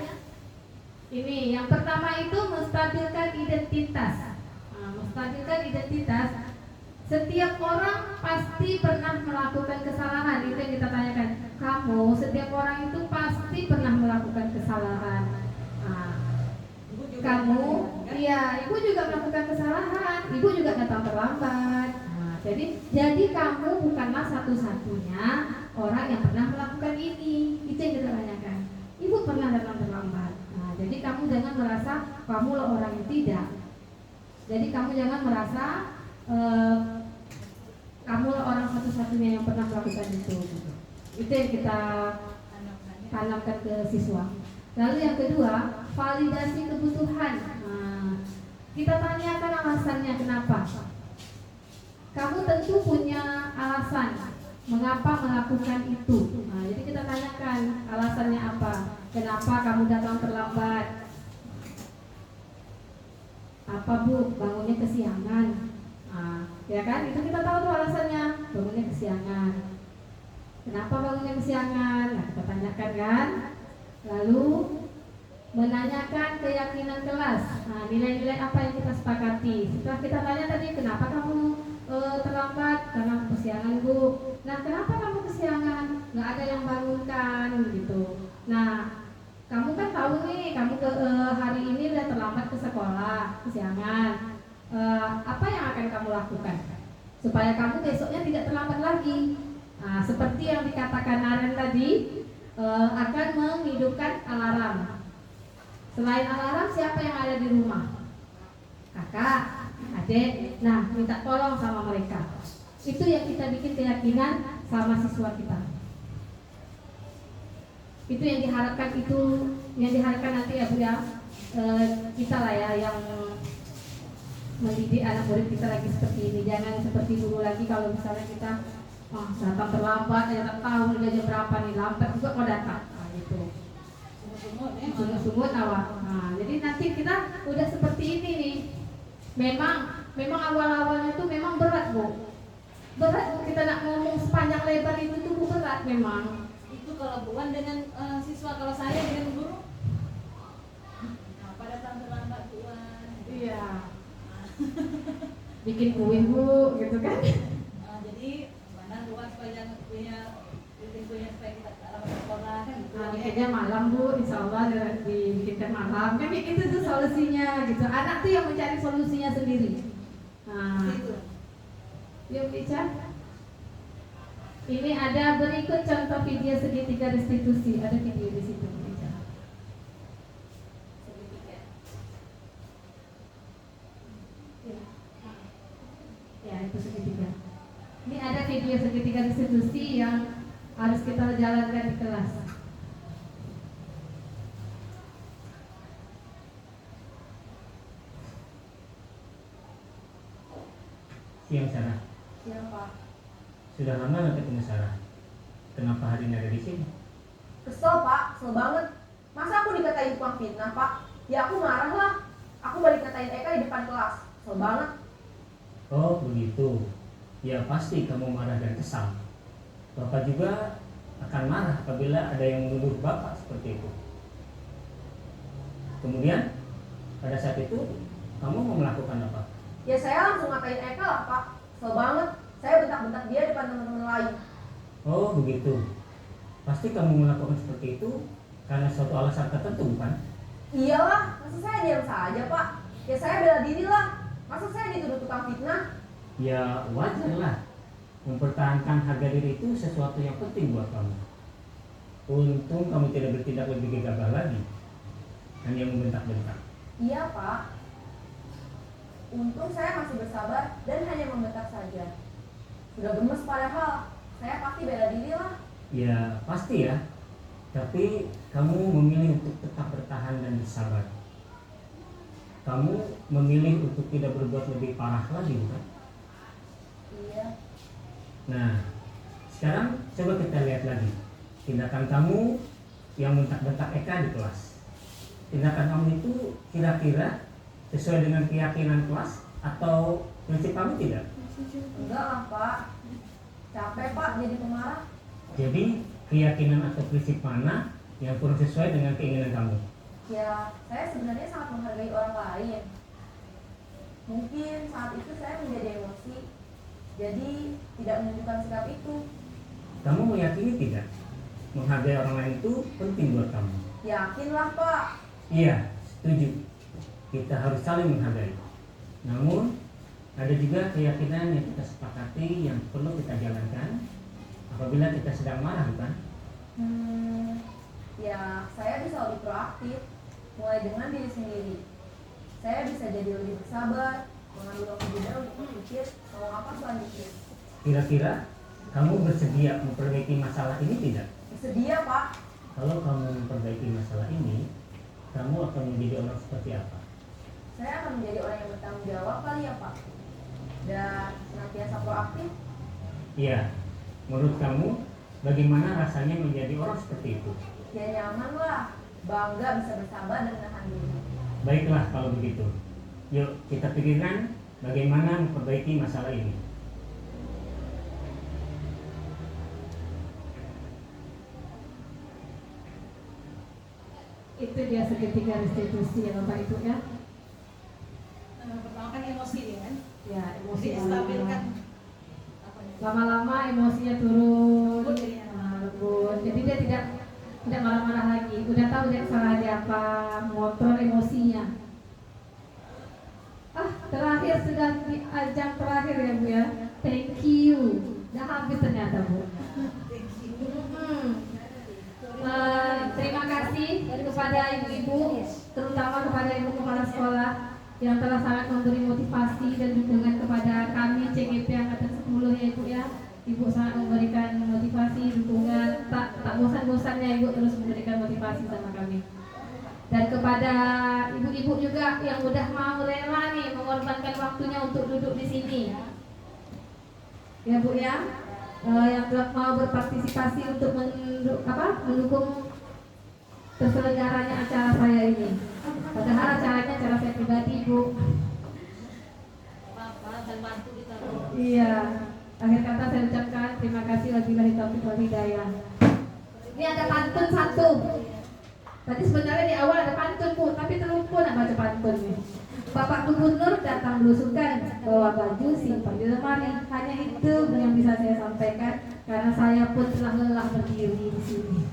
B: Ini yang pertama itu menstabilkan identitas. Nah, menstabilkan identitas. Setiap orang pasti pernah melakukan kesalahan. Itu yang kita tanyakan. Kamu, setiap orang itu pasti pernah melakukan kesalahan. Nah, kamu, iya, Ibu juga melakukan kesalahan. Ibu juga datang terlambat. Nah, jadi kamu bukanlah satu-satunya orang yang pernah melakukan ini. Itu yang kita tanyakan. Ibu pernah datang terlambat. Nah, jadi kamu jangan merasa kamu orang yang tidak. Jadi kamu jangan merasa kamu orang satu-satunya yang pernah melakukan itu. Itu yang kita tanamkan ke siswa. Lalu yang kedua, validasi kebutuhan. Nah, kita tanyakan alasannya kenapa. Kamu tentu punya alasan mengapa melakukan itu. Nah, jadi kita tanyakan alasannya apa. Kenapa kamu datang terlambat? Apa Bu, bangunnya kesiangan? Nah, ya kan? Itu kita tahu tuh alasannya. Bangunnya kesiangan. Kenapa bangunnya kesiangan? Nah, kita tanyakan kan. Lalu menanyakan keyakinan kelas. Nah, nilai-nilai apa yang kita sepakati. Setelah kita tanya tadi, kenapa kamu terlambat? Karena kesiangan Bu. Nah, kenapa kamu kesiangan? Nggak ada yang bangunkan gitu. Nah, kamu kan tahu nih, kamu hari ini udah terlambat ke sekolah, kesiangan. Apa yang akan kamu lakukan supaya kamu besoknya tidak terlambat lagi? Nah, seperti yang dikatakan Naren tadi, akan menghidupkan alarm. Selain alarm, siapa yang ada di rumah? Kakak, adik. Nah, minta tolong sama mereka. Itu yang kita bikin keyakinan sama siswa kita. Itu yang diharapkan nanti ya Bu ya, kita lah ya yang mendidik anak murid kita lagi seperti ini. Jangan seperti dulu lagi kalau misalnya kita datang terlambat, ya tak tahu udah jam berapa nih, lambat juga kau datang. Nah, gitu. Sungut-sungut awak. Nah, jadi nanti kita udah seperti ini nih. Memang awal-awalnya tuh memang berat, Bu. Berat Bu, kita nak ngomong sepanjang lebar itu tuh berat memang.
C: Itu kalau bukan dengan siswa, kalau saya dengan guru pada datang terlambat tuan.
B: Iya. Bikin kue Bu, gitu kan.
C: Jadi mana tuan supaya jangan punya bikin kuenya supaya kita alamat sekolah kan gitu.
B: Nah, bikinnya malam Bu, insya Allah dibikinkan malam. Kan itu tuh solusinya gitu. Anak tuh yang mencari solusinya sendiri. Nah,
C: Gitu.
B: yuk Ica. Ini ada berikut contoh video segitiga restitusi. Ada video di situ, Ica.
C: Segitiga.
B: Ya, itu segitiga. Ini ada video segitiga restitusi yang harus kita jalankan di kelas.
H: Siang Sarah,
F: Siapa?
H: sudah lama nggak ketemu Sarah. Kenapa hari ini ada di sini?
F: Kesel Pak, kesel banget. Masa aku dikatain tukang fitnah Pak? Ya aku marah lah. Aku balik katain Eka di depan kelas. Kesel banget.
H: Oh begitu. Ya pasti kamu marah dan kesal. Bapak juga akan marah apabila ada yang menuduh Bapak seperti itu. Kemudian pada saat itu kamu mau melakukan apa?
F: Ya saya langsung ngatain Eka lah Pak. Kesel banget. Saya bentak-bentak dia depan teman-teman lain.
H: Oh begitu. Pasti kamu melakukan seperti itu karena suatu alasan tertentu bukan?
F: Iyalah, masa saya diam saja Pak? Ya saya bela diri lah. Masa saya dituduh tukang fitnah?
H: Ya wajar lah. Mempertahankan harga diri itu sesuatu yang penting buat kamu. Untung kamu tidak bertindak lebih gegabah lagi, hanya membentak-bentak.
F: Iya Pak. Untung saya masih bersabar dan hanya membentak saja. Sudah gemes padahal. Saya pasti bela diri lah.
H: Ya pasti ya. Tapi kamu memilih untuk tetap bertahan dan bersabar. Kamu memilih untuk tidak berbuat lebih parah lagi bukan?
F: Iya.
H: Nah, sekarang coba kita lihat lagi tindakan kamu yang bentak-bentak Eka di kelas. Tindakan kamu itu kira-kira sesuai dengan keyakinan kelas atau prinsip kamu tidak?
F: Enggak lah Pak. Capek Pak jadi pemarah.
H: Jadi keyakinan atau prinsip mana yang kurang sesuai dengan keinginan kamu?
F: Ya, saya sebenarnya sangat menghargai orang lain. Mungkin saat itu saya menjadi emosi, jadi tidak menunjukkan sikap itu.
H: Kamu meyakini tidak? Menghargai orang lain itu penting buat kamu.
F: Yakinlah Pak.
H: Iya, setuju. Kita harus saling menghargai. Namun, ada juga keyakinan yang kita sepakati yang perlu kita jalankan apabila kita sedang marah, bukan?
F: Ya saya bisa lebih proaktif, mulai dengan diri sendiri. Saya bisa jadi lebih bersabar, mengambil waktu jeda untuk berpikir mau apa selanjutnya.
H: Kira-kira kamu bersedia memperbaiki masalah ini tidak?
F: Bersedia Pak.
H: Kalau kamu memperbaiki masalah ini, kamu akan menjadi orang seperti apa?
F: Saya akan menjadi orang yang bertanggung jawab kali ya Pak. Dan senantiasa proaktif.
H: Iya, menurut kamu bagaimana rasanya menjadi orang seperti itu?
F: Ya nyaman lah, bangga bisa bersabar dan menahan diri.
H: Baiklah kalau begitu. Yuk kita pikirkan bagaimana memperbaiki masalah ini.
B: Itu dia segitiga restitusi ya Bapak Ibu ya.
C: Pertama kan emosi dia kan.
B: Ya, emosi
C: Jadi stabilkan.
B: lama-lama emosinya turun.
C: Lembut jadinya.
B: Nah, lembut. Jadi dia tidak marah-marah lagi. Udah tahu dia kesalahannya apa, motor emosinya. Terakhir sudah di ajang terakhir ya Bu ya. Thank you. Udah habis ternyata Bu. Terima kasih kepada ibu-ibu, terutama kepada ibu kepala sekolah yang telah sangat memberi motivasi dan dukungan kepada kami CGP Angkatan 10 ya Ibu ya. Ibu sangat memberikan motivasi, dukungan, tak bosan-bosannya Ibu terus memberikan motivasi sama kami. Dan kepada ibu-ibu juga yang udah mau rela nih mengorbankan waktunya untuk duduk di sini. Ya Bu ya. yang telah mau berpartisipasi untuk mendukung terselenggaranya acara saya ini. Padahal acaranya acara saya pribadi, Bu.
C: Apa-apa, dan bantu kita.
B: Iya. Akhir kata saya ucapkan terima kasih wabillahi taufiq wal hidayah. Ini ada pantun satu. Tadi sebenarnya di awal ada pantun, Bu, tapi terlupa nak baca pantun nih. Bapak Gubernur datang belusukan, bawa baju simpan di lemari. Hanya itu yang bisa saya sampaikan karena saya pun telah lelah berdiri di sini.